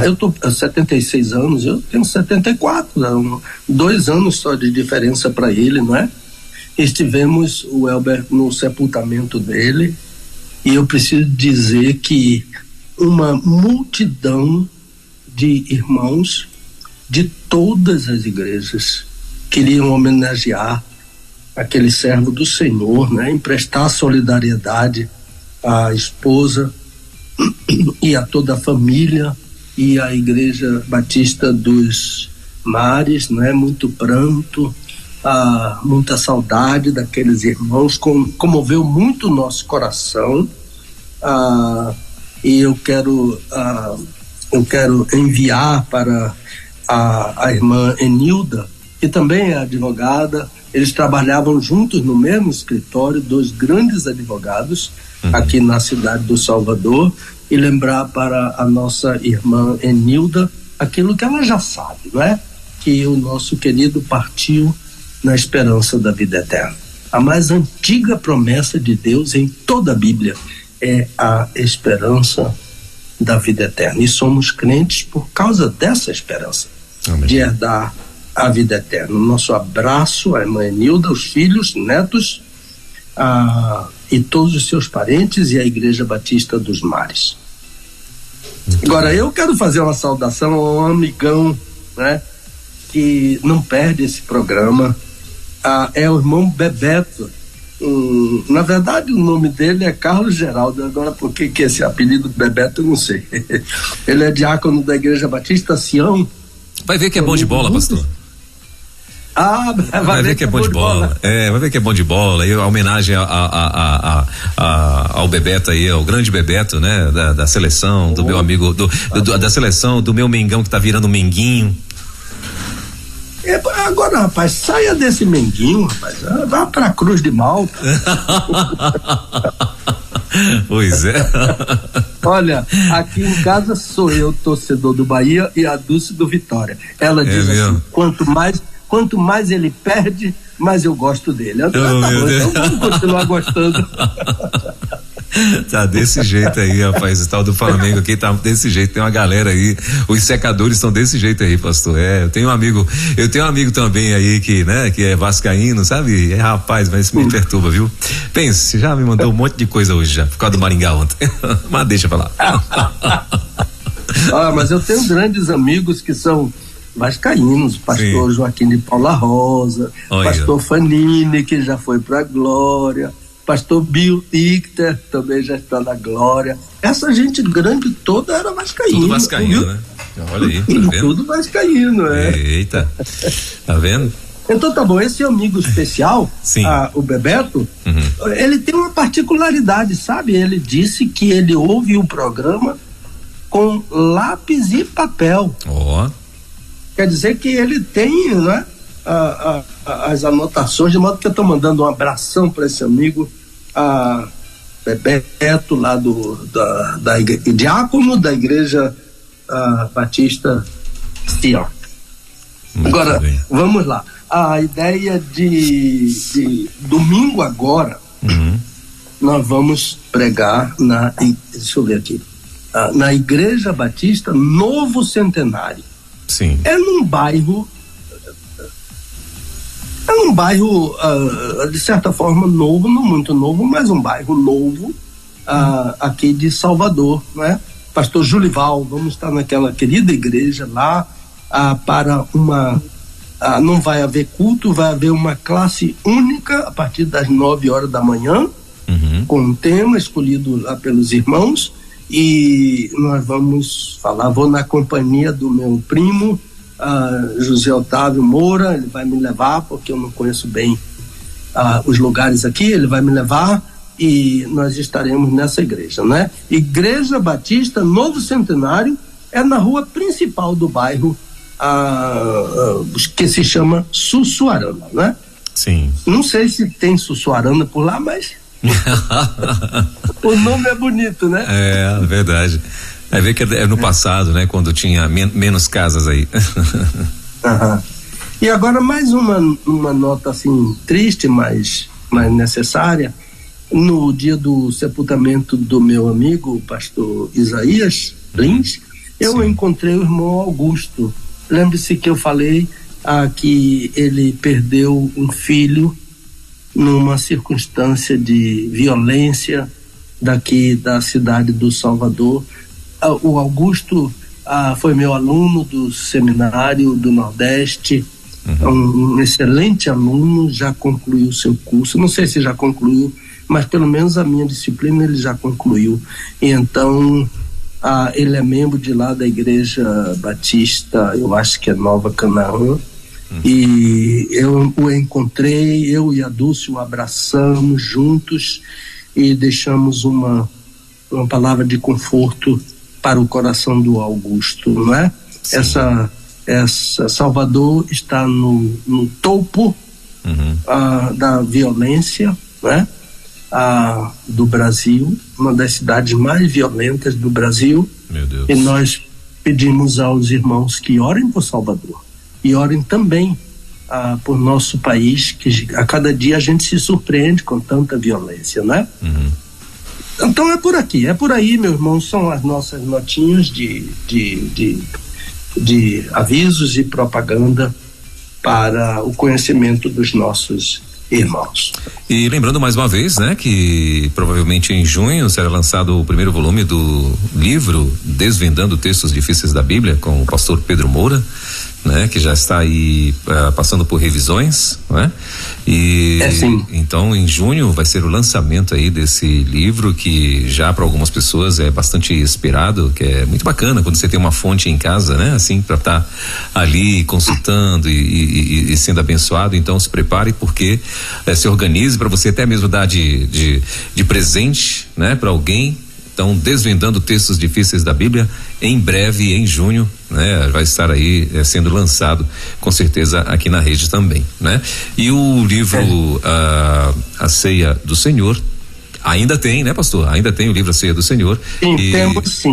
Eu tô 76 anos, eu tenho 74, 2 anos só de diferença para ele, não é? estivemos, o Elber, no sepultamento dele, e eu preciso dizer que uma multidão de irmãos de todas as igrejas queriam homenagear aquele servo do Senhor, né? Emprestar solidariedade à esposa e a toda a família e à Igreja Batista dos Mares, né? Muito pranto, muita saudade daqueles irmãos, comoveu muito o nosso coração, e eu quero enviar para a irmã Enilda, que também é advogada. Eles trabalhavam juntos no mesmo escritório, 2 grandes advogados aqui na cidade do Salvador, e lembrar para a nossa irmã Enilda aquilo que ela já sabe, não é? Que o nosso querido partiu na esperança da vida eterna. A mais antiga promessa de Deus em toda a Bíblia é a esperança da vida eterna, e somos crentes por causa dessa esperança. Amém. De herdar a vida eterna. Nosso abraço à irmã Enilda, aos filhos, netos, e todos os seus parentes, e à Igreja Batista dos Mares. Agora, eu quero fazer uma saudação a um amigão, né, que não perde esse programa, é o irmão Bebeto. Na verdade, o nome dele é Carlos Geraldo. Agora, por que esse apelido Bebeto, eu não sei. Ele é diácono da Igreja Batista Sião. Vai ver que é bom de bola, pastor. Vai ver que é bom de bola. Vai ver que é bom de bola. E a homenagem ao Bebeto aí, ao grande Bebeto, né? Da seleção, do meu amigo, da seleção, do meu Mengão que tá virando Menguinho. Agora, rapaz, saia desse Menguinho, rapaz. Vá pra Cruz de Malta. Pois é. Olha, aqui em casa sou eu, torcedor do Bahia, e a Dulce do Vitória. Ela diz assim: quanto mais ele perde, mais eu gosto dele. Então vamos continuar gostando. Tá desse jeito aí, rapaz. O tal do Flamengo aqui tá desse jeito. Tem uma galera aí, os secadores estão desse jeito aí, pastor. Eu tenho um amigo também aí que, né, que é vascaíno, sabe? Rapaz, mas isso me perturba, viu? Pense, já me mandou um monte de coisa hoje já, por causa do Maringá ontem. Mas deixa pra lá. Mas eu tenho grandes amigos que são vascaínos, pastor Sim. Joaquim de Paula Rosa, pastor Fanini, que já foi pra Glória, pastor Bill Ichter também já está na Glória. Essa gente grande toda era vascaíno. Tudo vascaíno, né? Olha aí, tá vendo? Tudo vascaíno, Eita, tá vendo? Então tá bom, esse amigo especial, o Bebeto, ele tem uma particularidade, sabe? Ele disse que ele ouve o programa com lápis e papel. Quer dizer que ele tem, né, as anotações, de modo que eu estou mandando um abração para esse amigo, Bebeto, lá diácono da Igreja Batista Sião. Agora, vamos lá. A ideia de domingo agora, nós vamos pregar deixa eu ver aqui, na Igreja Batista Novo Centenário. Sim. É num bairro de certa forma novo, não muito novo, mas um bairro novo, aqui de Salvador, né? Pastor Julival, vamos estar naquela querida igreja lá, para não vai haver culto, vai haver uma classe única a partir das 9h da manhã, com um tema escolhido lá pelos irmãos, e nós vamos falar. Vou na companhia do meu primo, José Otávio Moura. Ele vai me levar, porque eu não conheço bem os lugares aqui. Ele vai me levar e nós estaremos nessa igreja, né? Igreja Batista Novo Centenário, é na rua principal do bairro, que se chama Sussuarana, né? Sim. Não sei se tem Sussuarana por lá, mas o nome é bonito, né? É verdade. Vai ver que é no passado, né? Quando tinha menos casas aí. E agora mais uma nota assim triste, mas necessária. No dia do sepultamento do meu amigo, o pastor Isaías Lins, eu encontrei o irmão Augusto. Lembre-se que eu falei que ele perdeu um filho numa circunstância de violência daqui da cidade do Salvador. O Augusto foi meu aluno do seminário do Nordeste, um excelente aluno, já concluiu o seu curso, não sei se já concluiu, mas pelo menos a minha disciplina ele já concluiu. E então ele é membro de lá da Igreja Batista, eu acho que é Nova Canaã, e eu o encontrei, eu e a Dulce o abraçamos juntos e deixamos uma palavra de conforto para o coração do Augusto, não é? Essa Salvador está no topo da violência, né? Do Brasil, uma das cidades mais violentas do Brasil. Meu Deus. E nós pedimos aos irmãos que orem por Salvador e orem também por nosso país, que a cada dia a gente se surpreende com tanta violência, né? Então é por aqui, é por aí, meu irmão, são as nossas notinhas de avisos e propaganda para o conhecimento dos nossos irmãos. E lembrando mais uma vez, né, que provavelmente em junho será lançado o primeiro volume do livro Desvendando Textos Difíceis da Bíblia, com o pastor Pedro Moura, né, que já está aí passando por revisões, né? E então em junho vai ser o lançamento aí desse livro, que já para algumas pessoas é bastante esperado, que é muito bacana quando você tem uma fonte em casa, né, assim, para estar ali consultando e sendo abençoado. Então se prepare, porque se organize para você até mesmo dar de presente, né, para alguém. Então, Desvendando Textos Difíceis da Bíblia, em breve, em junho, né, vai estar aí sendo lançado, com certeza, aqui na rede também, né? E o livro A Ceia do Senhor ainda tem, né, pastor? Ainda tem o livro A Ceia do Senhor. Sim, temos.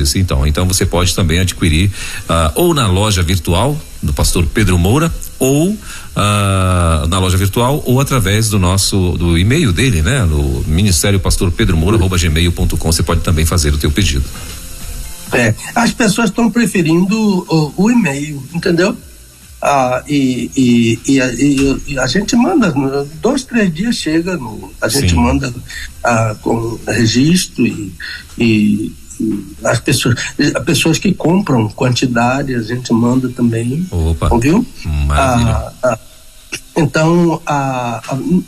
Isso, então você pode também adquirir ou na loja virtual do pastor Pedro Moura, ou na loja virtual, ou através do e-mail dele, né? No Ministério Pastor Pedro Moura @gmail.com. Você pode também fazer o teu pedido. As pessoas estão preferindo o e-mail, entendeu? E a gente manda, 2-3 dias chega, a gente manda com registro e as pessoas que compram quantidade, a gente manda também. Opa, ouviu? Maravilha. Então,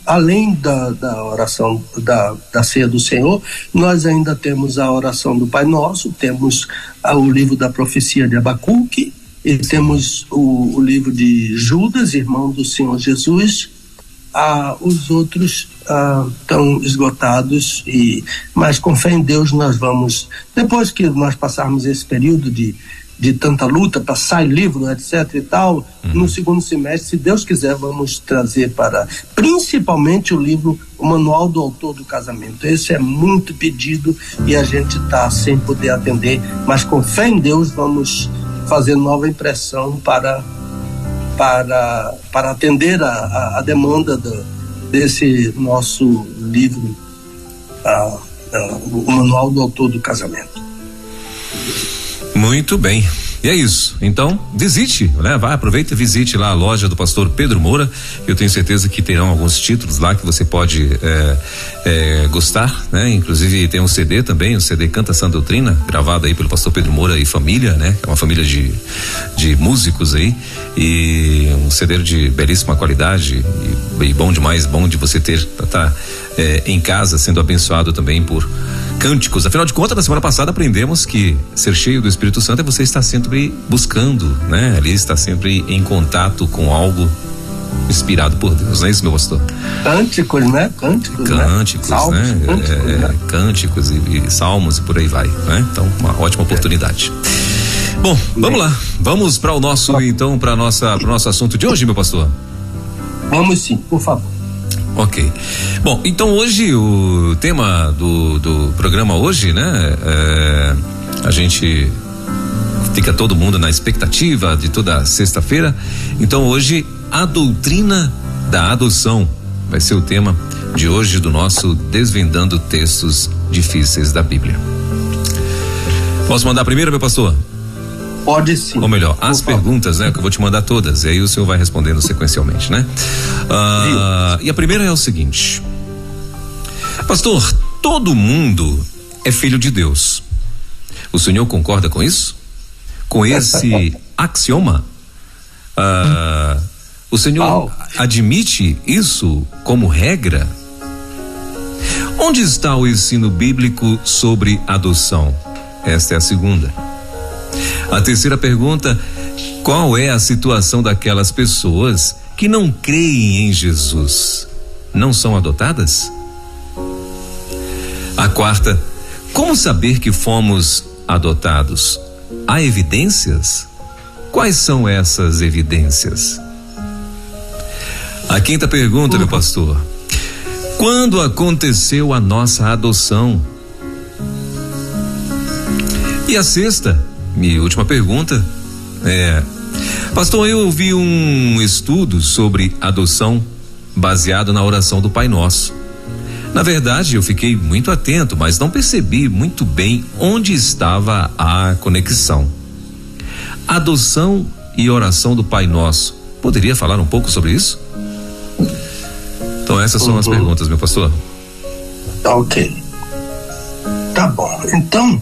além da oração da Ceia do Senhor, nós ainda temos a oração do Pai Nosso, temos o livro da profecia de Abacuque, e temos o livro de Judas, irmão do Senhor Jesus. Os outros estão esgotados, mas com fé em Deus nós vamos, depois que nós passarmos esse período de tanta luta para sair livro, etc e tal, no segundo semestre, se Deus quiser, vamos trazer principalmente o Manual do Autor do Casamento. Esse é muito pedido e a gente está sem poder atender, mas com fé em Deus vamos fazer nova impressão para atender a demanda desse nosso livro, o Manual do Autor do Casamento. Muito bem. E é isso. Então, visite, né? Aproveita e visite lá a loja do pastor Pedro Moura. Eu tenho certeza que terão alguns títulos lá que você pode gostar, né? Inclusive tem um CD também, o CD Canta Sã Doutrina, gravado aí pelo pastor Pedro Moura e família, né? É uma família de músicos aí, e um CD de belíssima qualidade e bom demais, bom de você ter, tá em casa sendo abençoado também por cânticos. Afinal de contas, na semana passada aprendemos que ser cheio do Espírito Santo é você estar sempre buscando, né? Ali está sempre em contato com algo inspirado por Deus, não é isso, meu pastor? Cânticos, né? Cânticos, salmos, né? Cânticos e salmos e por aí vai, né? Então, uma ótima oportunidade. Bom, vamos lá. Vamos para o nosso nosso assunto de hoje, meu pastor. Vamos sim, por favor. Ok. Bom, então hoje o tema do programa hoje, né? A gente fica todo mundo na expectativa de toda sexta-feira. Então hoje a doutrina da adoção vai ser o tema de hoje do nosso Desvendando Textos Difíceis da Bíblia. Posso mandar primeiro, meu pastor? Pode sim. Ou melhor, as perguntas, né? Que eu vou te mandar todas, e aí o senhor vai respondendo sequencialmente, né? E a primeira é o seguinte: pastor, todo mundo é filho de Deus. O senhor concorda com isso? Com esse axioma? O senhor admite isso como regra? Onde está o ensino bíblico sobre adoção? Esta é a segunda. A terceira pergunta: qual é a situação daquelas pessoas que não creem em Jesus? Não são adotadas? A quarta: como saber que fomos adotados? Há evidências? Quais são essas evidências? A quinta pergunta, meu pastor: quando aconteceu a nossa adoção? E a sexta, minha última pergunta, pastor, eu ouvi um estudo sobre adoção baseado na oração do Pai Nosso. Na verdade, eu fiquei muito atento, mas não percebi muito bem onde estava a conexão. Adoção e oração do Pai Nosso. Poderia falar um pouco sobre isso? Então essas são as perguntas, meu pastor. Ok. Tá bom. Então,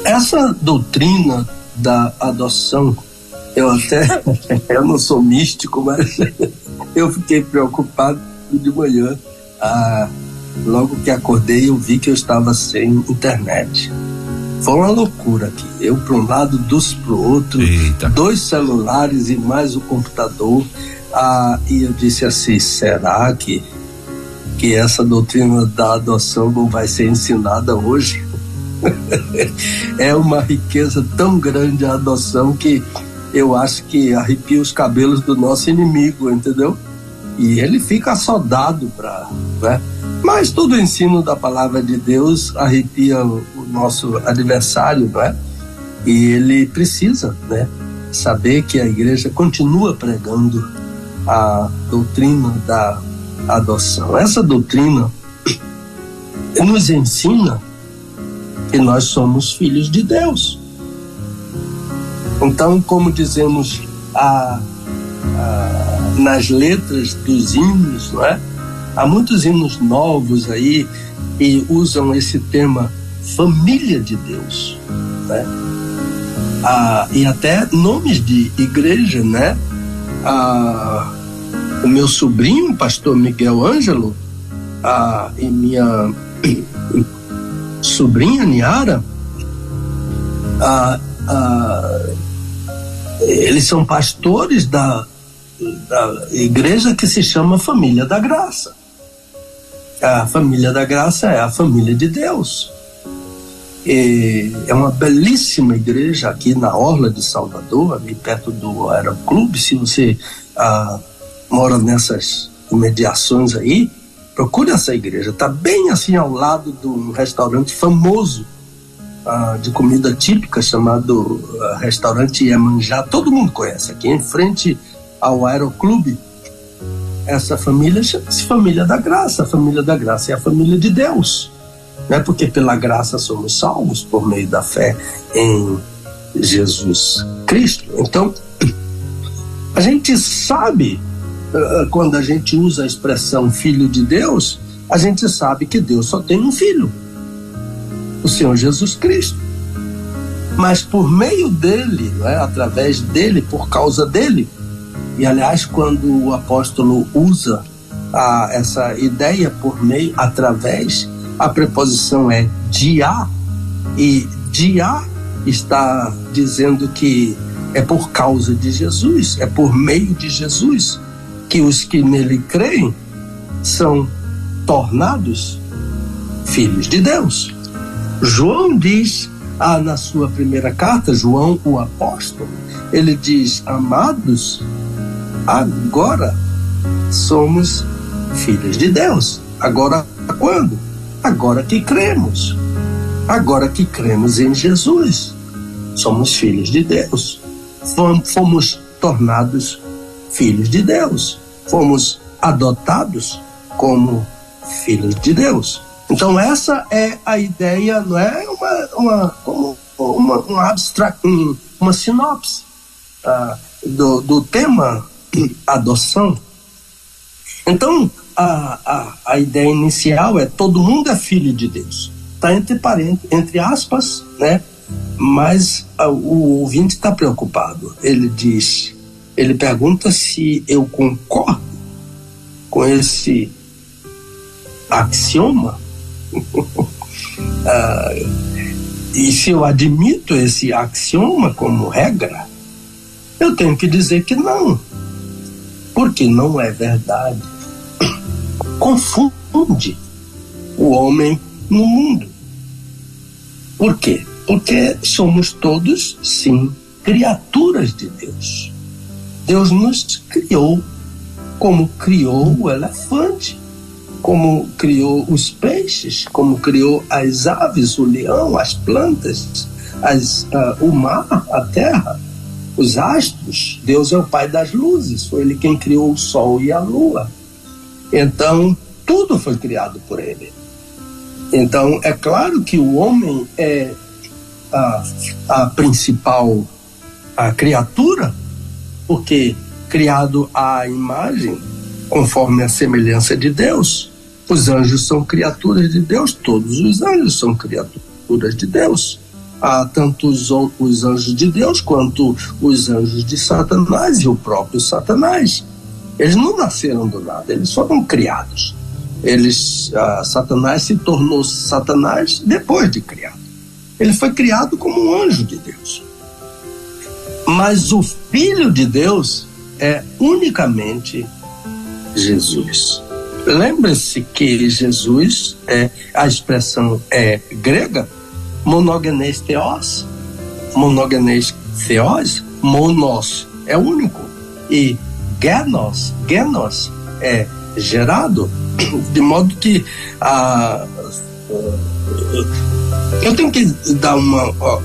essa doutrina da adoção, eu não sou místico, mas eu fiquei preocupado de manhã. Logo que acordei, eu vi que eu estava sem internet. Foi uma loucura aqui. Eu para um lado, pro outro. Eita. 2 celulares e mais o computador. E eu disse assim: será que essa doutrina da adoção não vai ser ensinada hoje? É uma riqueza tão grande a adoção que eu acho que arrepia os cabelos do nosso inimigo, entendeu? E ele fica assodado né? Mas todo o ensino da palavra de Deus arrepia o nosso adversário, não é? E ele precisa, né, saber que a igreja continua pregando a doutrina da adoção. Essa doutrina nos ensina que nós somos filhos de Deus. Então, como dizemos nas letras dos hinos, não é? Há muitos hinos novos aí que usam esse tema família de Deus, né? E até nomes de igreja, né? O meu sobrinho, pastor Miguel Ângelo, e minha sobrinha Niara, eles são pastores da igreja que se chama Família da Graça. A Família da Graça é a família de Deus. É uma belíssima igreja aqui na Orla de Salvador, ali perto do Aeroclube. Se você mora nessas imediações aí, procure essa igreja. Está bem assim ao lado de um restaurante famoso de comida típica chamado Restaurante Iemanjá. Todo mundo conhece aqui, em frente ao Aeroclube. Essa família chama-se Família da Graça. A Família da Graça é a família de Deus, né? Porque pela graça somos salvos por meio da fé em Jesus Cristo. Então, a gente sabe, quando a gente usa a expressão filho de Deus, a gente sabe que Deus só tem um filho, o Senhor Jesus Cristo. Mas por meio dele, né, através dele, por causa dele. E aliás, quando o apóstolo usa essa ideia por meio, através, a preposição é dia, e dia está dizendo que é por causa de Jesus, é por meio de Jesus que os que nele creem são tornados filhos de Deus. João diz, na sua primeira carta, João o apóstolo, ele diz: amados, agora somos filhos de Deus. Agora quando? Agora que cremos. Agora que cremos em Jesus, somos filhos de Deus. Fomos tornados filhos de Deus. Fomos adotados como filhos de Deus. Então essa é a ideia, não é como uma sinopse do tema adoção. Então, a ideia inicial é: todo mundo é filho de Deus. Está entre aspas, né? Mas o ouvinte está preocupado. Ele pergunta se eu concordo com esse axioma e se eu admito esse axioma como regra. Eu tenho que dizer que não, porque não é verdade. Confunde o homem no mundo. Por quê? Porque somos todos, sim, criaturas de Deus. Deus nos criou como criou o elefante, como criou os peixes, como criou as aves, o leão, as plantas, o mar, a terra, os astros. Deus é o pai das luzes, foi ele quem criou o sol e a lua. Então, tudo foi criado por ele. Então, é claro que o homem é a principal criatura, porque criado à imagem, conforme a semelhança de Deus. Os anjos são criaturas de Deus, todos os anjos são criaturas de Deus. Tanto os anjos de Deus quanto os anjos de Satanás e o próprio Satanás. Eles não nasceram do nada, eles foram criados. Satanás se tornou Satanás depois de criado. Ele foi criado como um anjo de Deus. Mas o Filho de Deus é unicamente Jesus. Lembre-se que Jesus, a expressão é grega, monogenes theos. Monogenes theos, monos é único, e genos é gerado, de modo que eu tenho que dar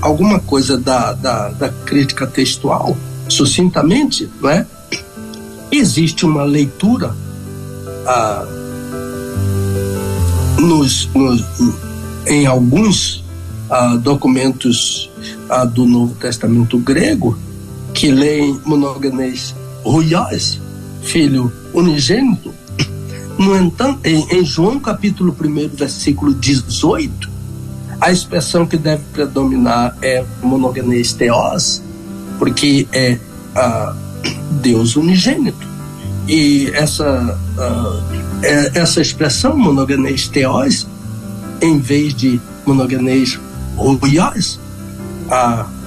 alguma coisa da crítica textual, sucintamente, não é? Existe uma leitura em alguns documentos do Novo Testamento grego, que leem monogenes huios, filho unigênito. No entanto, em João capítulo 1, versículo 18, a expressão que deve predominar é monogenes theos, porque é Deus unigênito. E essa expressão monogenes theos, em vez de monogenes huios,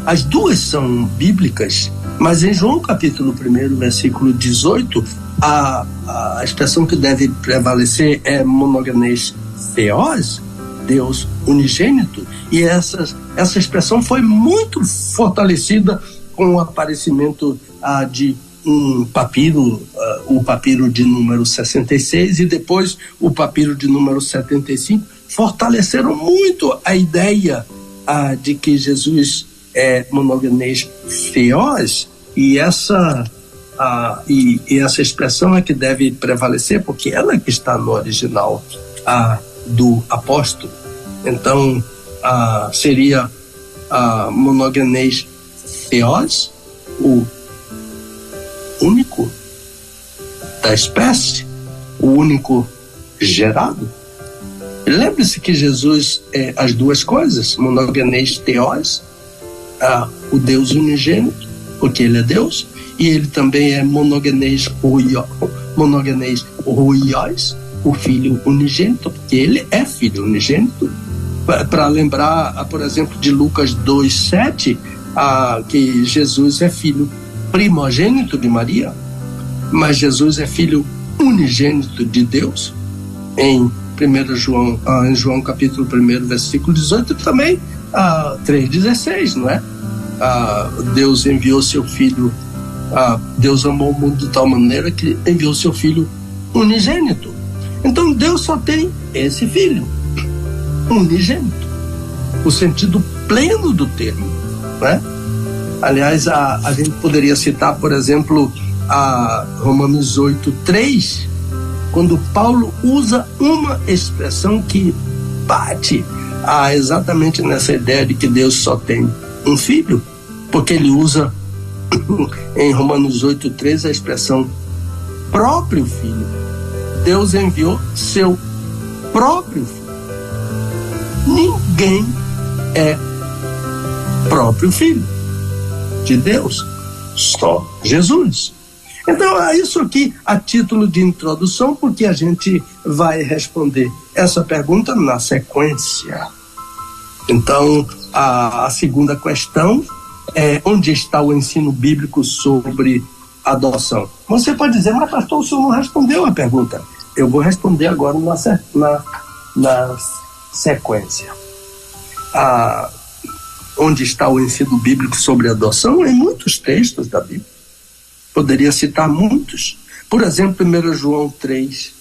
as duas são bíblicas, mas em João capítulo 1, versículo 18, a expressão que deve prevalecer é monogenes theos, Deus unigênito. E essa expressão foi muito fortalecida com o aparecimento de um papiro, o papiro de número 66 e depois o papiro de número 75, fortaleceram muito a ideia de que Jesus é monogenes theos, e essa expressão é que deve prevalecer, porque ela é que está no original do apóstolo. Então, seria monogenes theos, o único da espécie, o único gerado. Lembre-se que Jesus é as duas coisas, monogenes theos, o Deus unigênito, porque ele é Deus, e ele também é monogenes huios, o filho unigênito, porque ele é filho unigênito. Para lembrar, por exemplo, de Lucas 2:7, que Jesus é filho primogênito de Maria, mas Jesus é filho unigênito de Deus. Em João capítulo 1, versículo 18, também 3:16, não é? Deus enviou seu filho, Deus amou o mundo de tal maneira que enviou seu filho unigênito. Então Deus só tem esse filho unigênito, o sentido pleno do termo, né? Aliás, a gente poderia citar, por exemplo, Romanos 8:3, quando Paulo usa uma expressão que bate exatamente nessa ideia de que Deus só tem um filho, porque ele usa em Romanos 8:13 a expressão próprio filho. Deus enviou seu próprio filho. Ninguém é próprio filho de Deus, só Jesus. Então é isso aqui a título de introdução, porque a gente vai responder essa pergunta na sequência. Então a segunda questão é: onde está o ensino bíblico sobre adoção? Você pode dizer, mas pastor, o senhor não respondeu a pergunta. Eu vou responder agora na sequência. Onde está o ensino bíblico sobre adoção? Em muitos textos da Bíblia. Poderia citar muitos. Por exemplo, 1 João 3,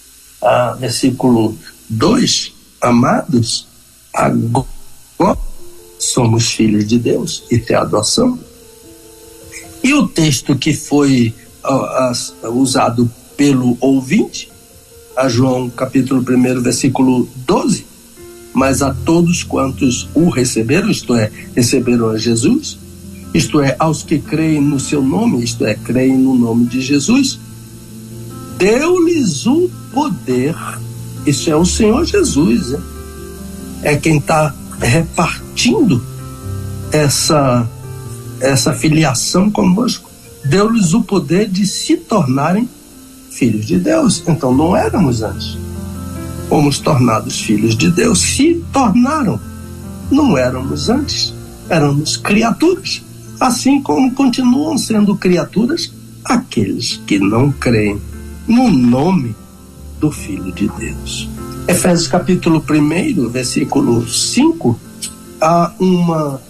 versículo 2: amados, agora somos filhos de Deus, e tem adoção. E o texto que foi usado pelo ouvinte, a João capítulo 1, versículo 12: mas a todos quantos o receberam, isto é, receberam a Jesus, isto é, aos que creem no seu nome, isto é, creem no nome de Jesus, deu-lhes o poder. Isso é o Senhor Jesus, né? É quem está repartindo essa filiação conosco. Deu-lhes o poder de se tornarem filhos de Deus. Então não éramos antes. Fomos tornados filhos de Deus. Se tornaram. Não éramos antes. Éramos criaturas. Assim como continuam sendo criaturas aqueles que não creem no nome do Filho de Deus. Efésios capítulo 1, versículo 5, há uma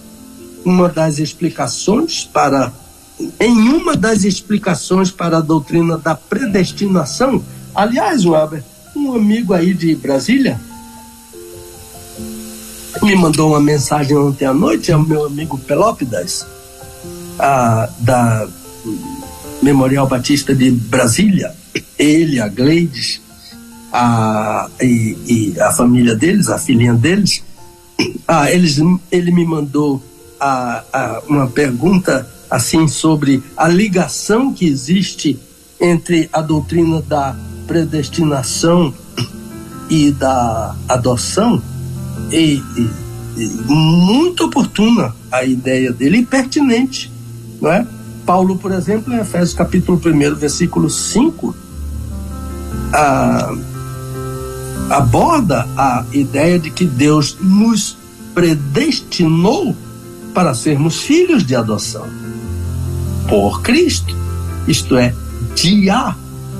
das explicações para a doutrina da predestinação. Aliás, Weber, um amigo aí de Brasília me mandou uma mensagem ontem à noite, é o meu amigo Pelópidas, da Memorial Batista de Brasília. Ele, a Gleides, e a família deles, a filhinha deles, ele me mandou uma pergunta assim sobre a ligação que existe entre a doutrina da predestinação e da adoção, e muito oportuna a ideia dele e pertinente, não é? Paulo, por exemplo, em Efésios capítulo 1, versículo 5, aborda a ideia de que Deus nos predestinou para sermos filhos de adoção por Cristo, isto é,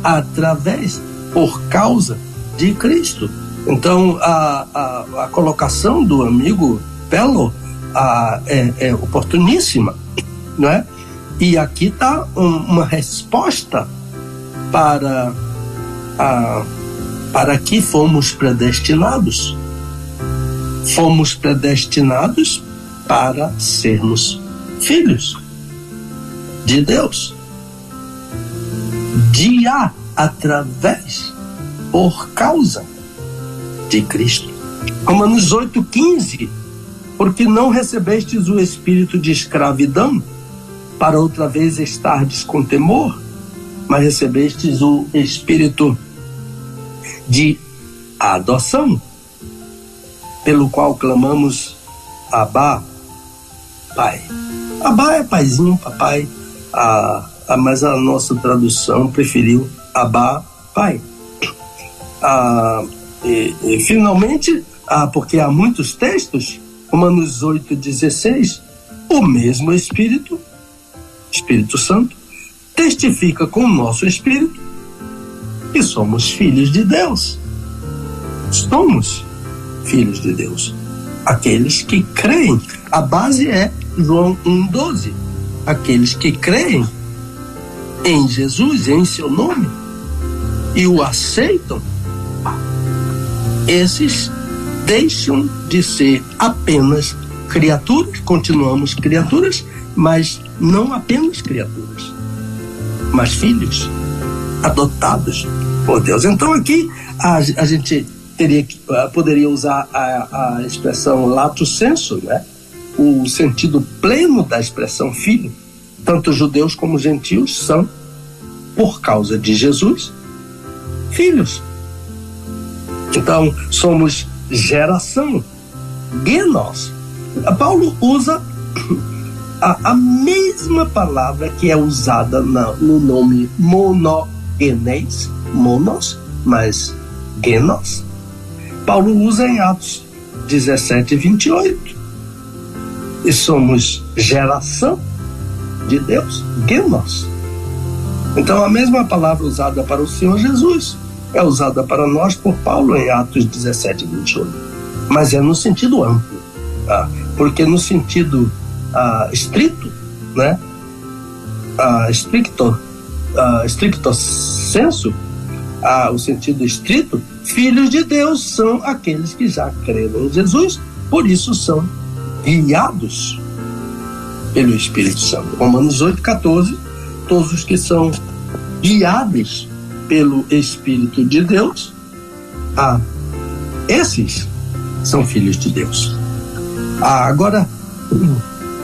através, por causa de Cristo. Então a colocação do amigo Pelo é oportuníssima, não é? E aqui está uma resposta para que fomos predestinados. Fomos predestinados para sermos filhos de Deus. Através, por causa de Cristo. Romanos 8:15: porque não recebestes o espírito de escravidão, para outra vez estardes com temor, mas recebestes o espírito de adoção, pelo qual clamamos: Abá, Pai. Abá é paizinho, papai, mas a nossa tradução preferiu Abá, Pai. E finalmente, porque há muitos textos, Romanos 8:16, o mesmo Espírito Santo, testifica com o nosso espírito que somos filhos de Deus. Somos filhos de Deus. Aqueles que creem. A base é João 1:12. Aqueles que creem em Jesus, em seu nome, e o aceitam, esses deixam de ser apenas criaturas, continuamos criaturas, mas não apenas criaturas, mas filhos adotados por Deus. Então aqui a gente poderia usar a expressão lato sensu, né? O sentido pleno da expressão filho. Tanto judeus como gentios são, por causa de Jesus, filhos. Então, somos geração, genos. Paulo usa a mesma palavra que é usada no nome monogenes, monos, mas genos. Paulo usa em Atos 17 e 28. E somos geração de Deus, genos. Então, a mesma palavra usada para o Senhor Jesus é usada para nós por Paulo em Atos 17 e 28. Mas é no sentido amplo, tá? Porque no sentido estrito, né? Stricto sensu, o sentido estrito, filhos de Deus são aqueles que já creram em Jesus, por isso são guiados pelo Espírito Santo. Romanos 8,14, todos os que são guiados pelo Espírito de Deus, esses são filhos de Deus. Agora,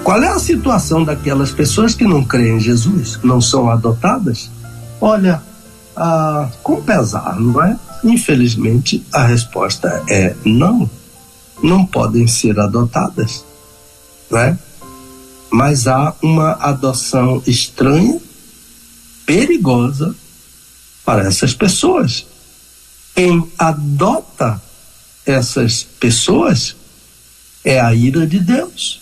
qual é a situação daquelas pessoas que não creem em Jesus, não são adotadas? Olha, com pesar, não é? Infelizmente, a resposta é não podem ser adotadas, não é? Mas há uma adoção estranha, perigosa para essas pessoas. Quem adota essas pessoas é a ira de Deus,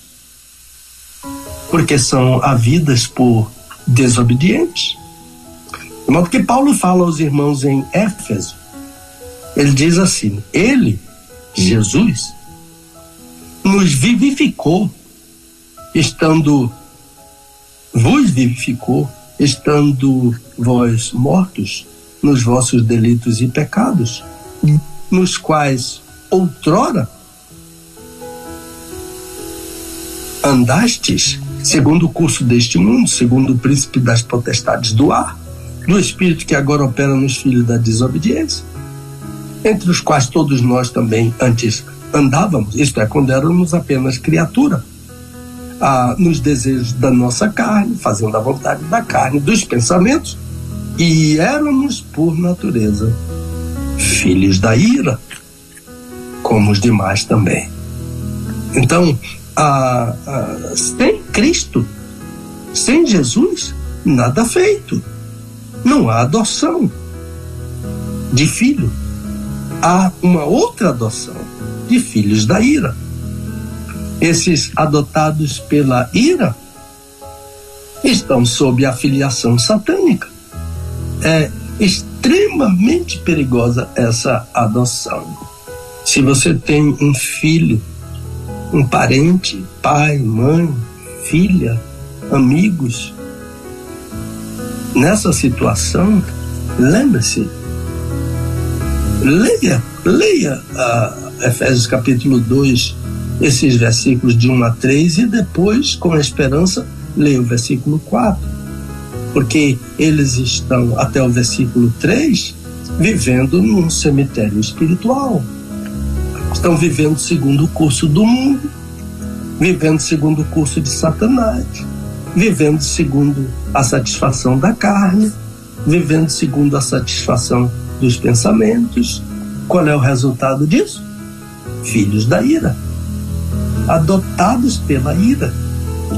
porque são havidas por desobedientes. De modo que Paulo fala aos irmãos em Éfeso, ele diz assim: ele, Jesus, nos vivificou, vos vivificou, estando vós mortos nos vossos delitos e pecados, nos quais outrora andastes segundo o curso deste mundo, segundo o príncipe das potestades do ar, do espírito que agora opera nos filhos da desobediência, entre os quais todos nós também antes andávamos, isto é, quando éramos apenas criatura, nos desejos da nossa carne, fazendo a vontade da carne, dos pensamentos, e éramos por natureza filhos da ira, como os demais também. Então, sem Cristo, sem Jesus, nada feito. Não há adoção de filho. Há uma outra adoção de filhos da ira. Esses adotados pela ira estão sob a filiação satânica. É extremamente perigosa essa adoção. Se você tem um filho, um parente, pai, mãe, filha, amigos, nessa situação, lembre-se, leia Efésios capítulo 2, esses versículos de 1 a 3, e depois, com a esperança, leia o versículo 4, porque eles estão, até o versículo 3, vivendo num cemitério espiritual. Estão vivendo segundo o curso do mundo, vivendo segundo o curso de Satanás, vivendo segundo a satisfação da carne, vivendo segundo a satisfação dos pensamentos. Qual é o resultado disso? Filhos da ira, adotados pela ira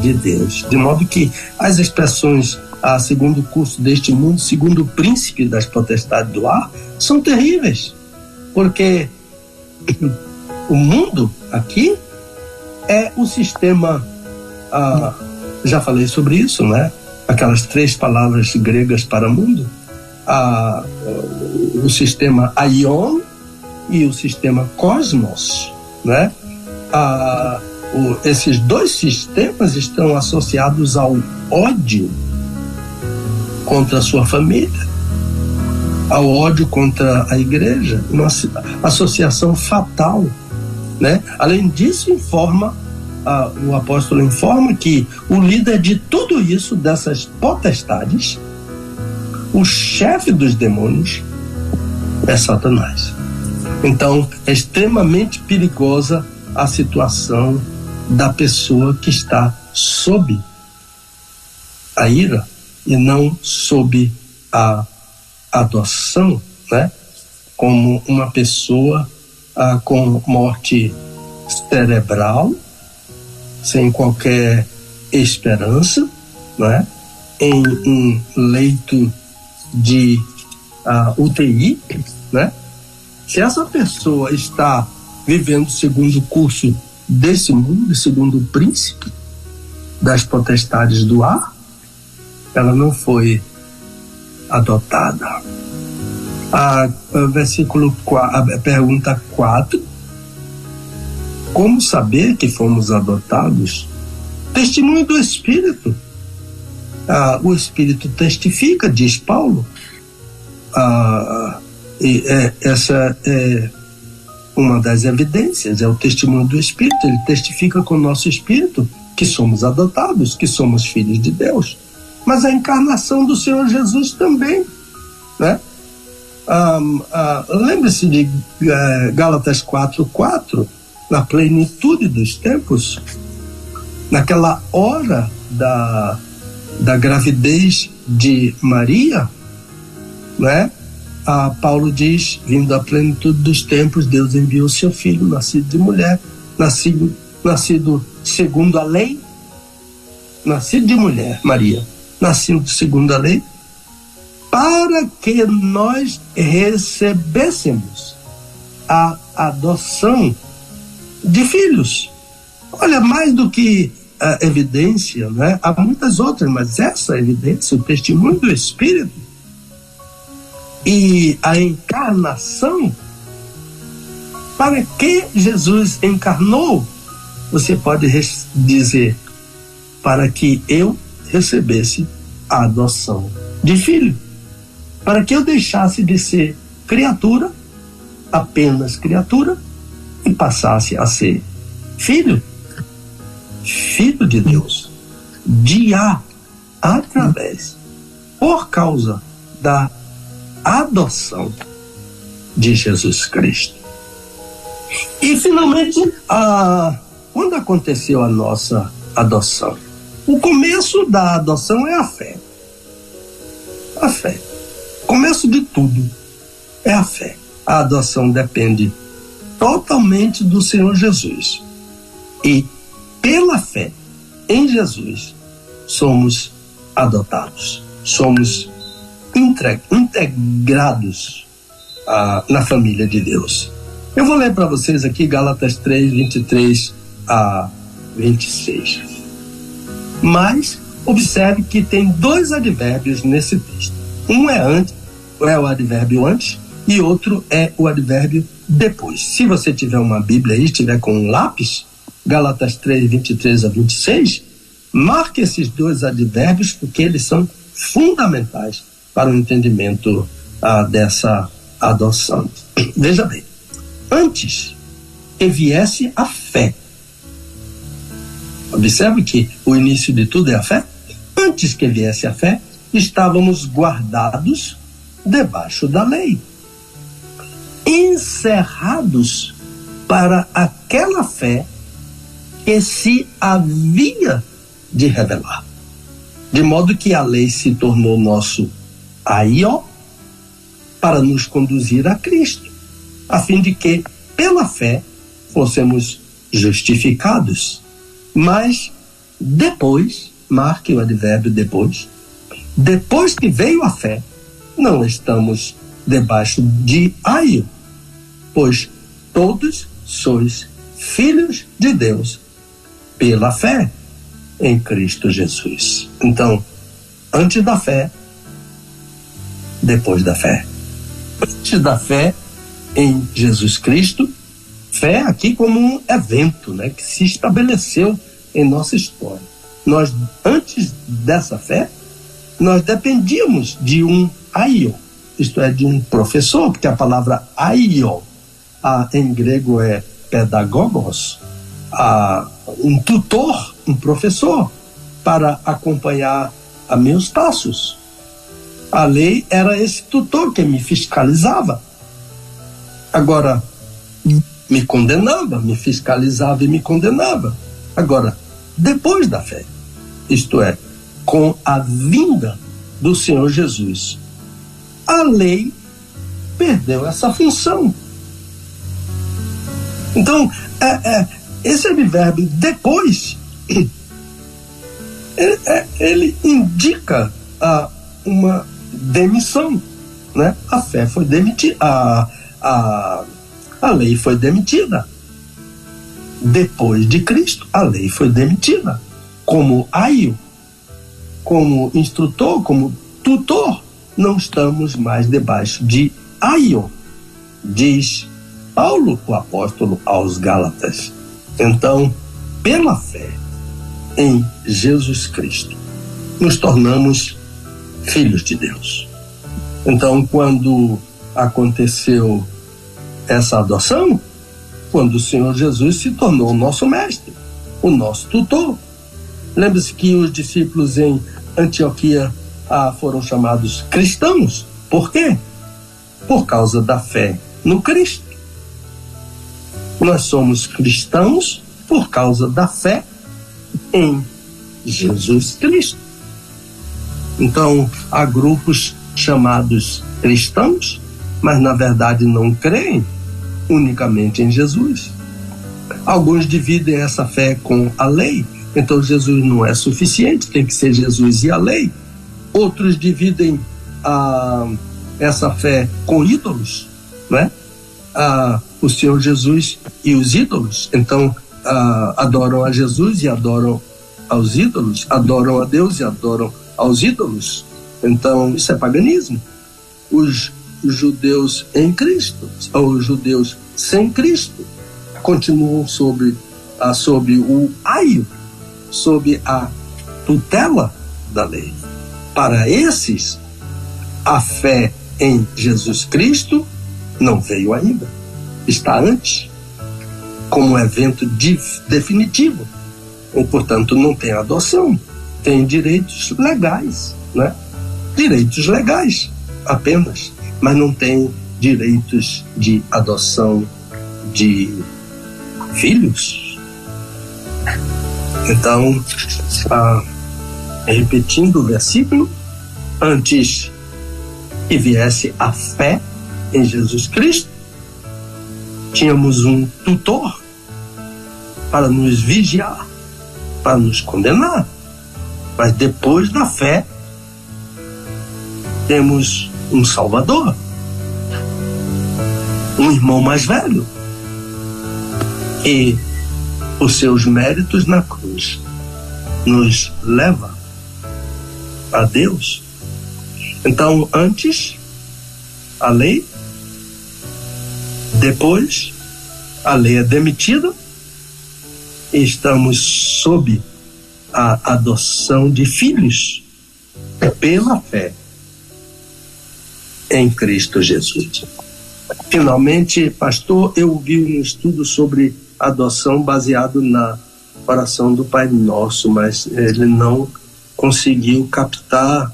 de Deus. De modo que as expressões segundo o curso deste mundo, segundo o príncipe das potestades do ar, são terríveis, porque o mundo aqui é o sistema, já falei sobre isso, né? Aquelas 3 palavras gregas para mundo, o sistema aion e o sistema cosmos, né? Esses 2 sistemas estão associados ao ódio contra a sua família, ao ódio contra a igreja, uma associação fatal, né? Além disso, o apóstolo informa que o líder de tudo isso, dessas potestades, o chefe dos demônios, é Satanás. Então, é extremamente perigosa a situação da pessoa que está sob a ira e não sob a adoção, né? Como uma pessoa com morte cerebral, sem qualquer esperança, né? Em um leito de UTI, né? Se essa pessoa está vivendo segundo o curso desse mundo, segundo o príncipe das potestades do ar, ela não foi adotada. Versículo 4, a pergunta 4: como saber que fomos adotados? Testemunho do Espírito. O Espírito testifica, diz Paulo. Essa é uma das evidências, é o testemunho do Espírito. Ele testifica com o nosso espírito que somos adotados, que somos filhos de Deus. Mas a encarnação do Senhor Jesus também, né? Lembre-se de Gálatas 4:4, na plenitude dos tempos, naquela hora da gravidez de Maria, né? Paulo diz: vindo à plenitude dos tempos, Deus enviou seu filho, nascido de mulher, nascido segundo a lei, nascido de mulher, Maria, nascido segundo a lei, para que nós recebêssemos a adoção de filhos. Olha, mais do que a evidência, né? Há muitas outras, mas essa evidência, o testemunho do Espírito e a encarnação. Para que Jesus encarnou? Você pode dizer: para que eu recebesse a adoção de filho, para que eu deixasse de ser criatura, apenas criatura, e passasse a ser filho de Deus, através, por causa da adoção de Jesus Cristo. E finalmente, quando aconteceu a nossa adoção? O começo da adoção é a fé. A fé. O começo de tudo é a fé. A adoção depende totalmente do Senhor Jesus. E pela fé em Jesus somos adotados. Somos integrados na família de Deus. Eu vou ler para vocês aqui Gálatas 3:23 a 26. Mas observe que tem dois advérbios nesse texto. Um é o advérbio antes, e outro é o advérbio depois. Se você tiver uma Bíblia aí, estiver com um lápis, Gálatas 3:23 a 26, marque esses dois advérbios, porque eles são fundamentais para o entendimento dessa adoção. Veja bem: antes que viesse a fé. Observe que o início de tudo é a fé. Antes que viesse a fé, estávamos guardados debaixo da lei, encerrados para aquela fé que se havia de revelar. De modo que a lei se tornou nosso aió para nos conduzir a Cristo, a fim de que, pela fé, fôssemos justificados. Mas depois, marque o advérbio depois que veio a fé, não estamos debaixo de aio, pois todos sois filhos de Deus pela fé em Cristo Jesus. Então, antes da fé, depois da fé. Antes da fé em Jesus Cristo, fé aqui como um evento, né, que se estabeleceu em nossa história. Nós, antes dessa fé, nós dependíamos de um aio, isto é, de um professor, porque a palavra aio em grego é pedagogos, um tutor, um professor, para acompanhar a meus passos. A lei era esse tutor que me fiscalizava. Agora, me condenava, me fiscalizava e me condenava. Agora, depois da fé, isto é, com a vinda do Senhor Jesus, a lei perdeu essa função. Então, esse advérbio depois, ele indica uma demissão, né? A fé foi demitida, a lei foi demitida. Depois de Cristo, a lei foi demitida. Como aio, como instrutor, como tutor, não estamos mais debaixo de aio, diz Paulo, o apóstolo aos Gálatas. Então, pela fé em Jesus Cristo, nos tornamos filhos de Deus. Então, quando aconteceu essa adoção, quando o Senhor Jesus se tornou o nosso mestre, o nosso tutor. Lembre-se que os discípulos em Antioquia foram chamados cristãos. Por quê? Por causa da fé no Cristo. Nós somos cristãos por causa da fé em Jesus Cristo. Então, há grupos chamados cristãos, mas na verdade não creem unicamente em Jesus. Alguns dividem essa fé com a lei, então Jesus não é suficiente, tem que ser Jesus e a lei. Outros dividem essa fé com ídolos, né? O Senhor Jesus e os ídolos. Então adoram a Jesus e adoram aos ídolos, adoram a Deus e adoram aos ídolos. Então isso é paganismo. Os judeus em Cristo, ou os judeus sem Cristo, continuam sob o aio, sob a tutela da lei. Para esses, a fé em Jesus Cristo não veio ainda, está antes, como evento definitivo, ou portanto não tem adoção, tem direitos legais, né? Direitos legais apenas, mas não tem direitos de adoção de filhos. Então, repetindo o versículo, antes que viesse a fé em Jesus Cristo, tínhamos um tutor para nos vigiar, para nos condenar. Mas depois da fé, temos um Salvador, um irmão mais velho, que os seus méritos na cruz nos leva a Deus. Então, antes a lei, depois a lei é demitida e estamos sob a adoção de filhos pela fé em Cristo Jesus. Finalmente, pastor, eu vi um estudo sobre adoção baseado na oração do Pai Nosso, mas ele não conseguiu captar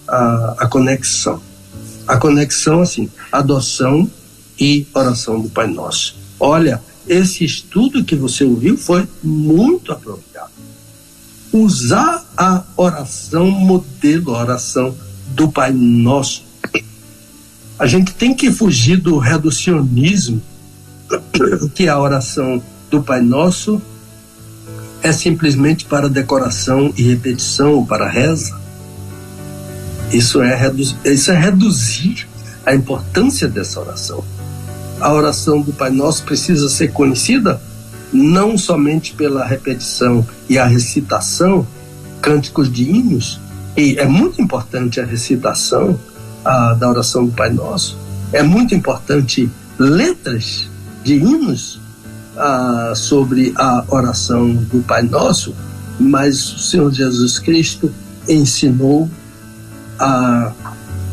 a conexão. A conexão, assim, adoção e oração do Pai Nosso. Olha, esse estudo que você ouviu foi muito apropriado. Usar a oração modelo, a oração do Pai Nosso. A gente tem que fugir do reducionismo, que a oração do Pai Nosso é simplesmente para decoração e repetição, ou para reza. Isso é reduzir a importância dessa oração. A oração do Pai Nosso precisa ser conhecida não somente pela repetição e a recitação, cânticos de hinos, e é muito importante a recitação da oração do Pai Nosso, é muito importante letras de hinos sobre a oração do Pai Nosso, mas o Senhor Jesus Cristo ensinou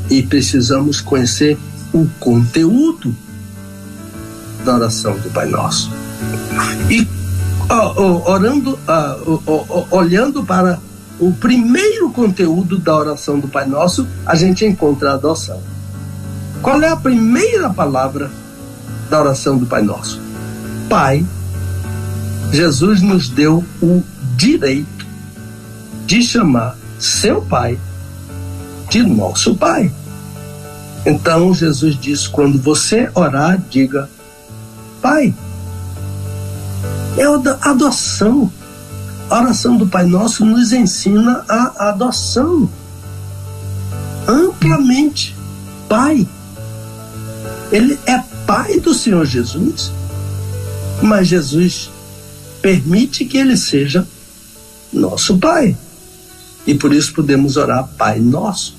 e precisamos conhecer o conteúdo da oração do Pai Nosso. E olhando para o primeiro conteúdo da oração do Pai Nosso, a gente encontra a adoção. Qual é a primeira palavra da oração do Pai Nosso? Pai. Jesus nos deu o direito de chamar seu Pai de nosso Pai. Então Jesus diz: quando você orar, diga Pai. É a adoção. A oração do Pai Nosso nos ensina a adoção amplamente. Pai. Ele é Pai do Senhor Jesus, mas Jesus permite que ele seja nosso Pai. E por isso podemos orar: Pai Nosso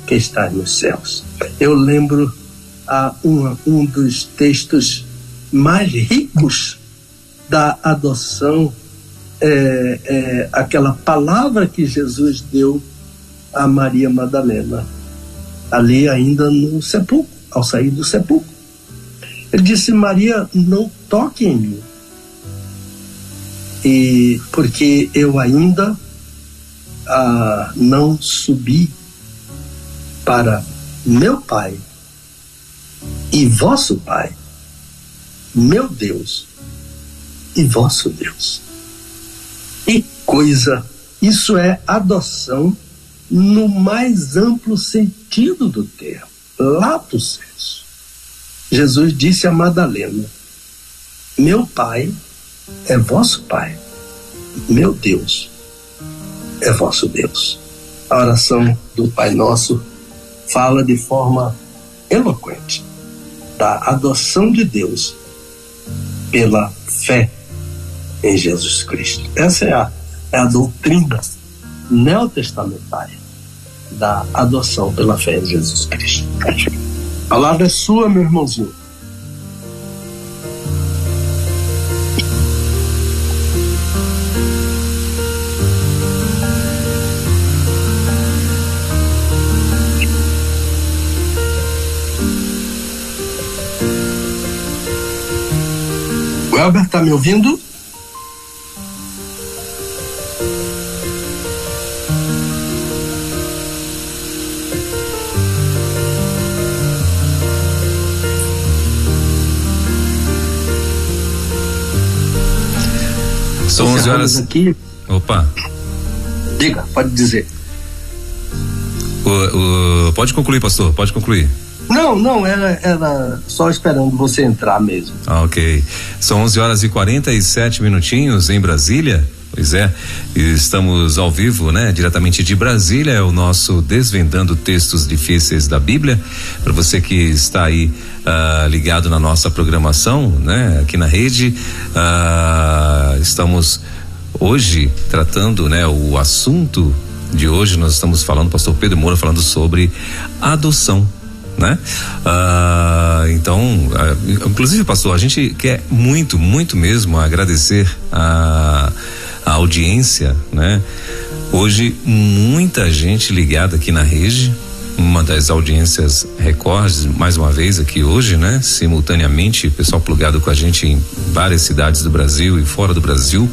que está nos céus. Eu lembro um dos textos mais ricos da adoção, aquela palavra que Jesus deu a Maria Madalena, ali ainda no sepulcro, ao sair do sepulcro. Ele disse: Maria, não toque em mim, porque eu ainda não subi para meu Pai e vosso Pai, meu Deus e vosso Deus. E coisa, isso é adoção no mais amplo sentido do termo, lato sensu. Jesus disse a Madalena: meu Pai é vosso Pai, meu Deus é vosso Deus. A oração do Pai Nosso fala de forma eloquente da adoção de Deus pela fé em Jesus Cristo. Essa é a doutrina neotestamentária da adoção pela fé em Jesus Cristo. A palavra é sua, meu irmãozinho. O Elber, está me ouvindo? São 11 horas. Aqui. Opa. Diga, pode dizer. Pode concluir, pastor, pode concluir. Não, era só esperando você entrar mesmo. Ok. São 11 horas e 47 minutinhos em Brasília. Pois é, estamos ao vivo, né? Diretamente de Brasília, é o nosso Desvendando Textos Difíceis da Bíblia. Para você que está aí ligado na nossa programação, né? Aqui na rede, estamos hoje tratando, né? O assunto de hoje, nós estamos falando, pastor Pedro Moura falando sobre adoção, né? Então, inclusive, pastor, a gente quer muito mesmo agradecer a audiência, né? Hoje muita gente ligada aqui na rede, uma das audiências recordes, mais uma vez aqui hoje, né? Simultaneamente, pessoal plugado com a gente em várias cidades do Brasil e fora do Brasil,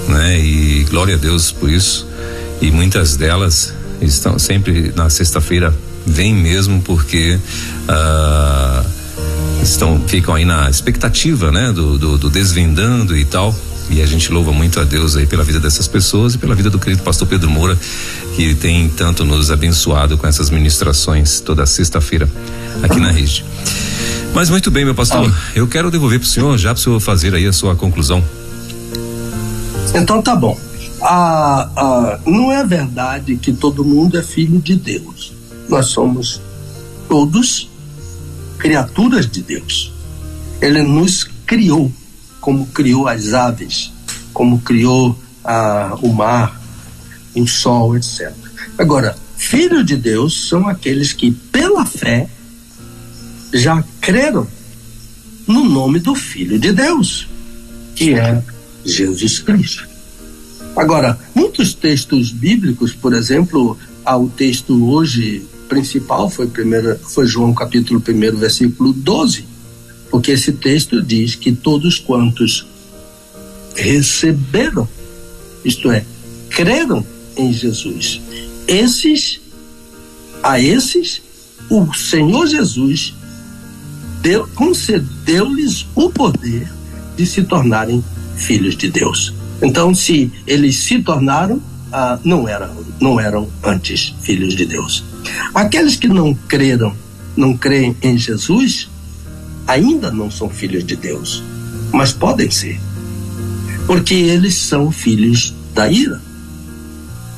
né? E glória a Deus por isso. E muitas delas estão sempre na sexta-feira, vem mesmo porque ficam aí na expectativa, né? Do desvendando e tal. E a gente louva muito a Deus aí pela vida dessas pessoas e pela vida do querido pastor Pedro Moura, que tem tanto nos abençoado com essas ministrações toda sexta-feira aqui na rede. Mas muito bem, meu pastor, eu quero devolver para o senhor, já para o senhor fazer aí a sua conclusão. Então tá bom. Não é verdade que todo mundo é filho de Deus. Nós somos todos criaturas de Deus. Ele nos criou, como criou as aves, como criou o mar, o sol, etc. Agora, filhos de Deus são aqueles que, pela fé, já creram no nome do Filho de Deus, que é Jesus Cristo. Agora, muitos textos bíblicos, por exemplo, o texto hoje principal foi João capítulo 1, versículo 12, porque esse texto diz que todos quantos receberam, isto é, creram em Jesus, a esses o Senhor Jesus concedeu-lhes o poder de se tornarem filhos de Deus. Então, se eles se tornaram, não eram antes filhos de Deus. Aqueles que não creem em Jesus, ainda não são filhos de Deus, mas podem ser, porque eles são filhos da ira,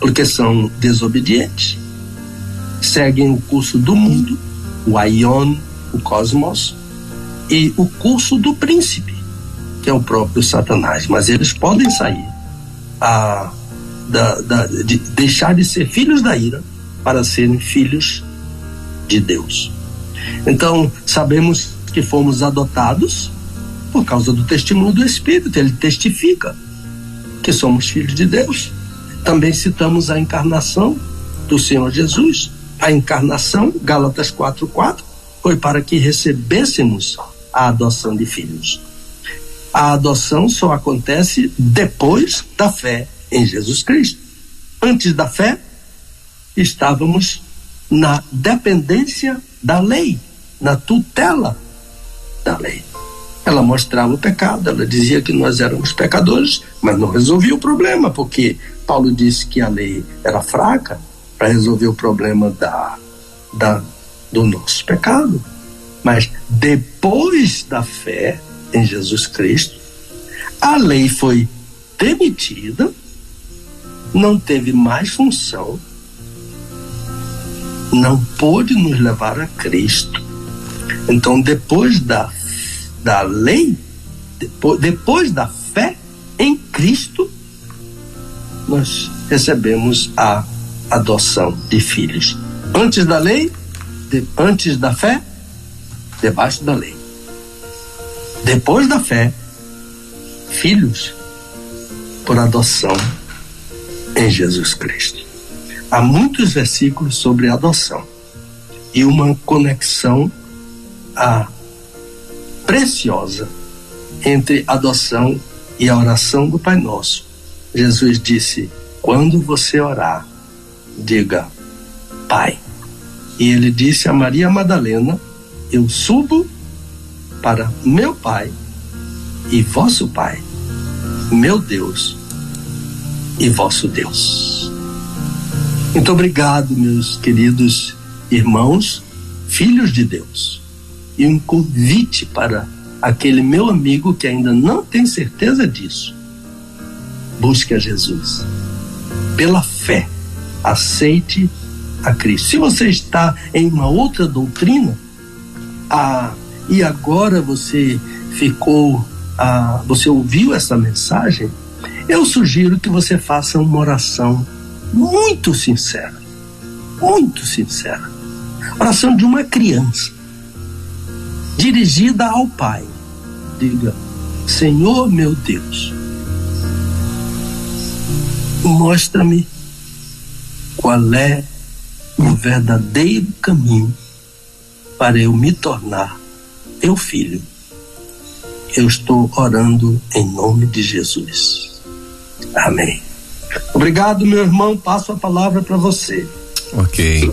porque são desobedientes, seguem o curso do mundo, o aion, o cosmos, e o curso do príncipe, que é o próprio Satanás. Mas eles podem sair de deixar de ser filhos da ira para serem filhos de Deus. Então, sabemos que fomos adotados por causa do testemunho do Espírito. Ele testifica que somos filhos de Deus. Também citamos a encarnação do Senhor Jesus. A encarnação, Gálatas 4:4, foi para que recebêssemos a adoção de filhos. A adoção só acontece depois da fé em Jesus Cristo. Antes da fé, estávamos na dependência da lei, na tutela da lei. Ela mostrava o pecado, ela dizia que nós éramos pecadores, mas não resolvia o problema, porque Paulo disse que a lei era fraca para resolver o problema do nosso pecado. Mas depois da fé em Jesus Cristo, a lei foi demitida, não teve mais função, não pôde nos levar a Cristo. Então, depois da lei, depois da fé em Cristo, nós recebemos a adoção de filhos. Antes da lei, antes da fé, debaixo da lei. Depois da fé, filhos por adoção em Jesus Cristo. Há muitos versículos sobre adoção e uma conexão preciosa entre adoção e a oração do Pai Nosso. Jesus disse: quando você orar, diga Pai. E ele disse a Maria Madalena: eu subo para meu Pai e vosso Pai, meu Deus e vosso Deus. Muito obrigado, meus queridos irmãos, filhos de Deus. E um convite para aquele meu amigo que ainda não tem certeza disso: busque a Jesus. Pela fé, aceite a Cristo. Se você está em uma outra doutrina, e agora você você ouviu essa mensagem, eu sugiro que você faça uma oração muito sincera, oração de uma criança, dirigida ao Pai. Diga: Senhor meu Deus, mostra-me qual é o verdadeiro caminho para eu me tornar teu filho. Eu estou orando em nome de Jesus. Amém. Obrigado, meu irmão. Passo a palavra para você. Ok.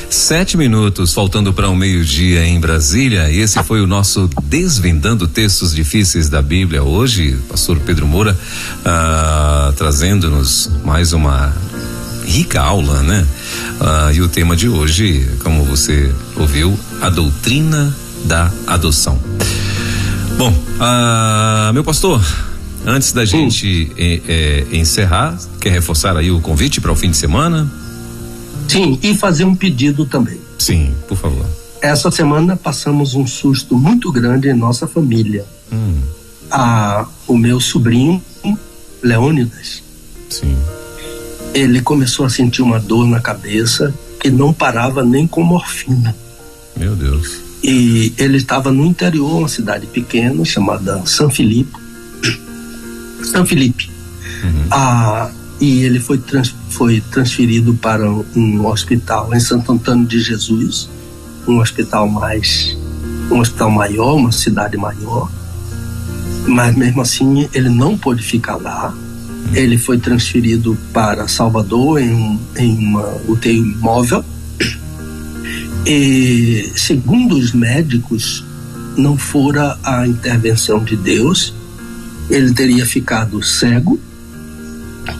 7 minutos, faltando para o meio-dia em Brasília. Esse foi o nosso Desvendando Textos Difíceis da Bíblia. Hoje, pastor Pedro Moura trazendo-nos mais uma rica aula, né? E o tema de hoje, como você ouviu, a doutrina da adoção. Bom, meu pastor, antes da gente encerrar, quer reforçar aí o convite para o fim de semana? Sim, e fazer um pedido também. Sim, por favor. Essa semana passamos um susto muito grande em nossa família. O meu sobrinho, Leônidas, sim, ele começou a sentir uma dor na cabeça que não parava nem com morfina. Meu Deus. E ele estava no interior, uma cidade pequena chamada São Felipe. E ele foi transferido para um hospital em Santo Antônio de Jesus, um hospital maior, uma cidade maior. Mas mesmo assim ele não pôde ficar lá. Ele foi transferido para Salvador em uma UTI móvel. E segundo os médicos, não fora a intervenção de Deus, ele teria ficado cego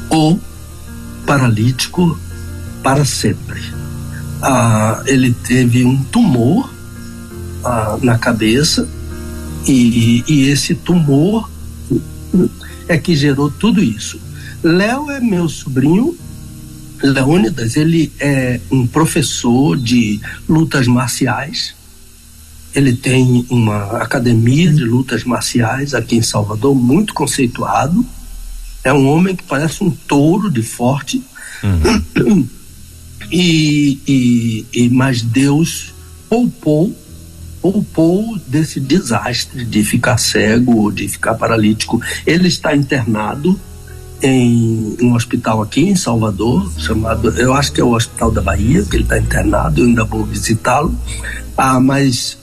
ou paralítico para sempre. Ele teve um tumor na cabeça e esse tumor é que gerou tudo isso. Léo é meu sobrinho. Leônidas, ele é um professor de lutas marciais. Ele tem uma academia de lutas marciais aqui em Salvador, muito conceituado. É um homem que parece um touro de forte. Uhum. Mas Deus poupou desse desastre de ficar cego ou de ficar paralítico. Ele está internado em um hospital aqui em Salvador, chamado, eu acho que é o Hospital da Bahia, que ele está internado. Eu ainda vou visitá-lo, mas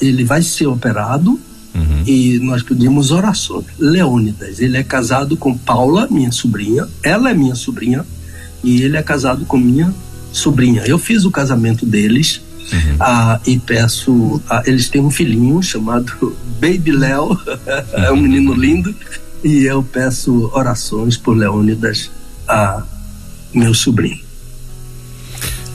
ele vai ser operado. Uhum. E nós pedimos orações. Leônidas, ele é casado com Paula, minha sobrinha. Ela é minha sobrinha e ele é casado com minha sobrinha. Eu fiz o casamento deles. Uhum. E peço, eles têm um filhinho chamado Baby Léo. É um menino lindo. E eu peço orações por Leônidas, meu sobrinho.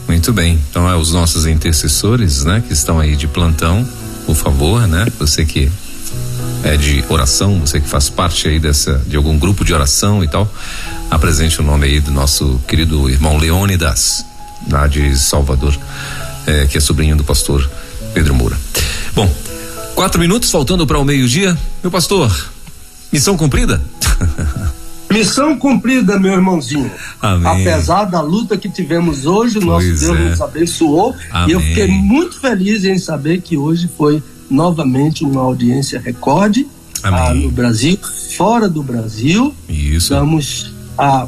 Muito bem. Então os nossos intercessores, né, que estão aí de plantão, por favor, né, você que é de oração, você que faz parte aí de algum grupo de oração e tal, apresente o nome aí do nosso querido irmão Leônidas, lá de Salvador, que é sobrinho do pastor Pedro Moura. Bom, 4 minutos faltando para o meio-dia. Meu pastor, missão cumprida? Missão cumprida, meu irmãozinho. Amém. Apesar da luta que tivemos hoje, o nosso Deus nos abençoou. Amém. E eu fiquei muito feliz em saber que hoje foi novamente uma audiência recorde no Brasil, fora do Brasil. Isso. Damos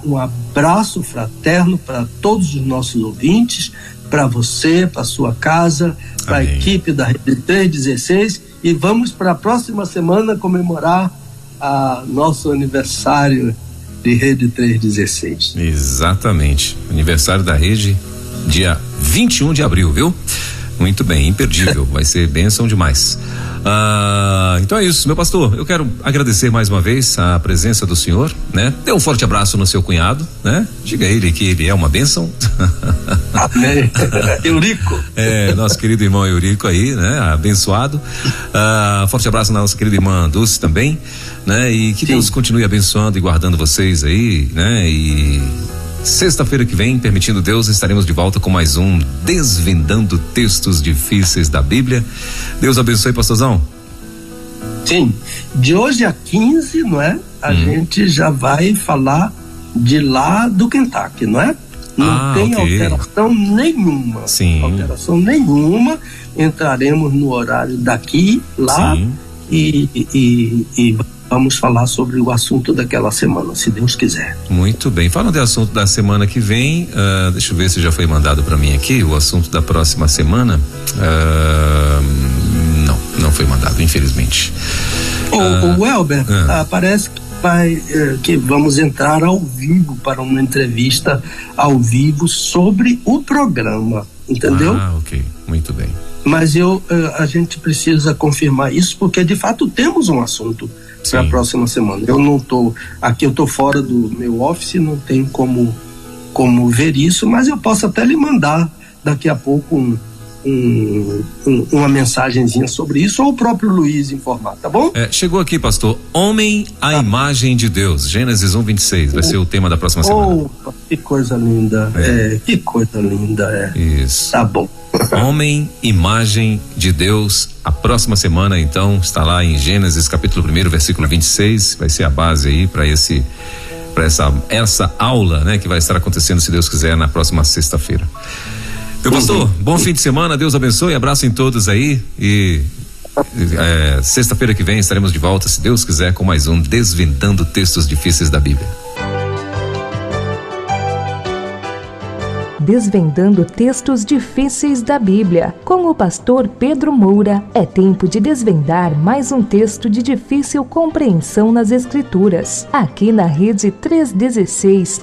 um abraço fraterno para todos os nossos ouvintes, para você, para sua casa, para a equipe da Rede 316, e vamos para a próxima semana comemorar nosso aniversário de Rede 316. Exatamente, aniversário da Rede, dia 21 de abril, viu? Muito bem, imperdível, vai ser bênção demais. Então é isso, meu pastor, eu quero agradecer mais uma vez a presença do senhor, né? Dê um forte abraço no seu cunhado, né? Diga a ele que ele é uma bênção. Amém. Eurico. Nosso querido irmão Eurico aí, né? Abençoado. Forte abraço na nossa querida irmã Dulce também, né? E que Deus continue abençoando e guardando vocês aí, né? E sexta-feira que vem, permitindo Deus, estaremos de volta com mais um Desvendando Textos Difíceis da Bíblia. Deus abençoe, pastorzão. Sim, de hoje a 15, não é? A gente já vai falar de lá do Kentucky, não é? Não tem alteração nenhuma. Sim. Alteração nenhuma. Entraremos no horário daqui, lá. Sim. E vamos falar sobre o assunto daquela semana, se Deus quiser. Muito bem, falando do assunto da semana que vem, deixa eu ver se já foi mandado para mim aqui o assunto da próxima semana. Não foi mandado, infelizmente. O Elber, parece que vamos entrar ao vivo para uma entrevista ao vivo sobre o programa, entendeu? Ok, muito bem. Mas a gente precisa confirmar isso, porque de fato temos um assunto para a próxima semana. Eu não estou aqui, eu estou fora do meu office, não tenho como ver isso, mas eu posso até lhe mandar daqui a pouco uma mensagenzinha sobre isso, ou o próprio Luiz informar, tá bom? Chegou aqui, pastor, homem à imagem de Deus, Gênesis 1:26, vai ser o tema da próxima semana. Opa, que coisa linda, que coisa linda, Isso. Tá bom. Homem, imagem de Deus, a próxima semana então está lá em Gênesis capítulo 1, versículo 26, vai ser a base aí para essa aula, né, que vai estar acontecendo, se Deus quiser, na próxima sexta-feira. Meu pastor, bom fim de semana, Deus abençoe, abraço em todos aí e sexta-feira que vem estaremos de volta, se Deus quiser, com mais um Desvendando Textos Difíceis da Bíblia. Desvendando Textos Difíceis da Bíblia, com o pastor Pedro Moura. É tempo de desvendar mais um texto de difícil compreensão nas Escrituras, aqui na Rede 316,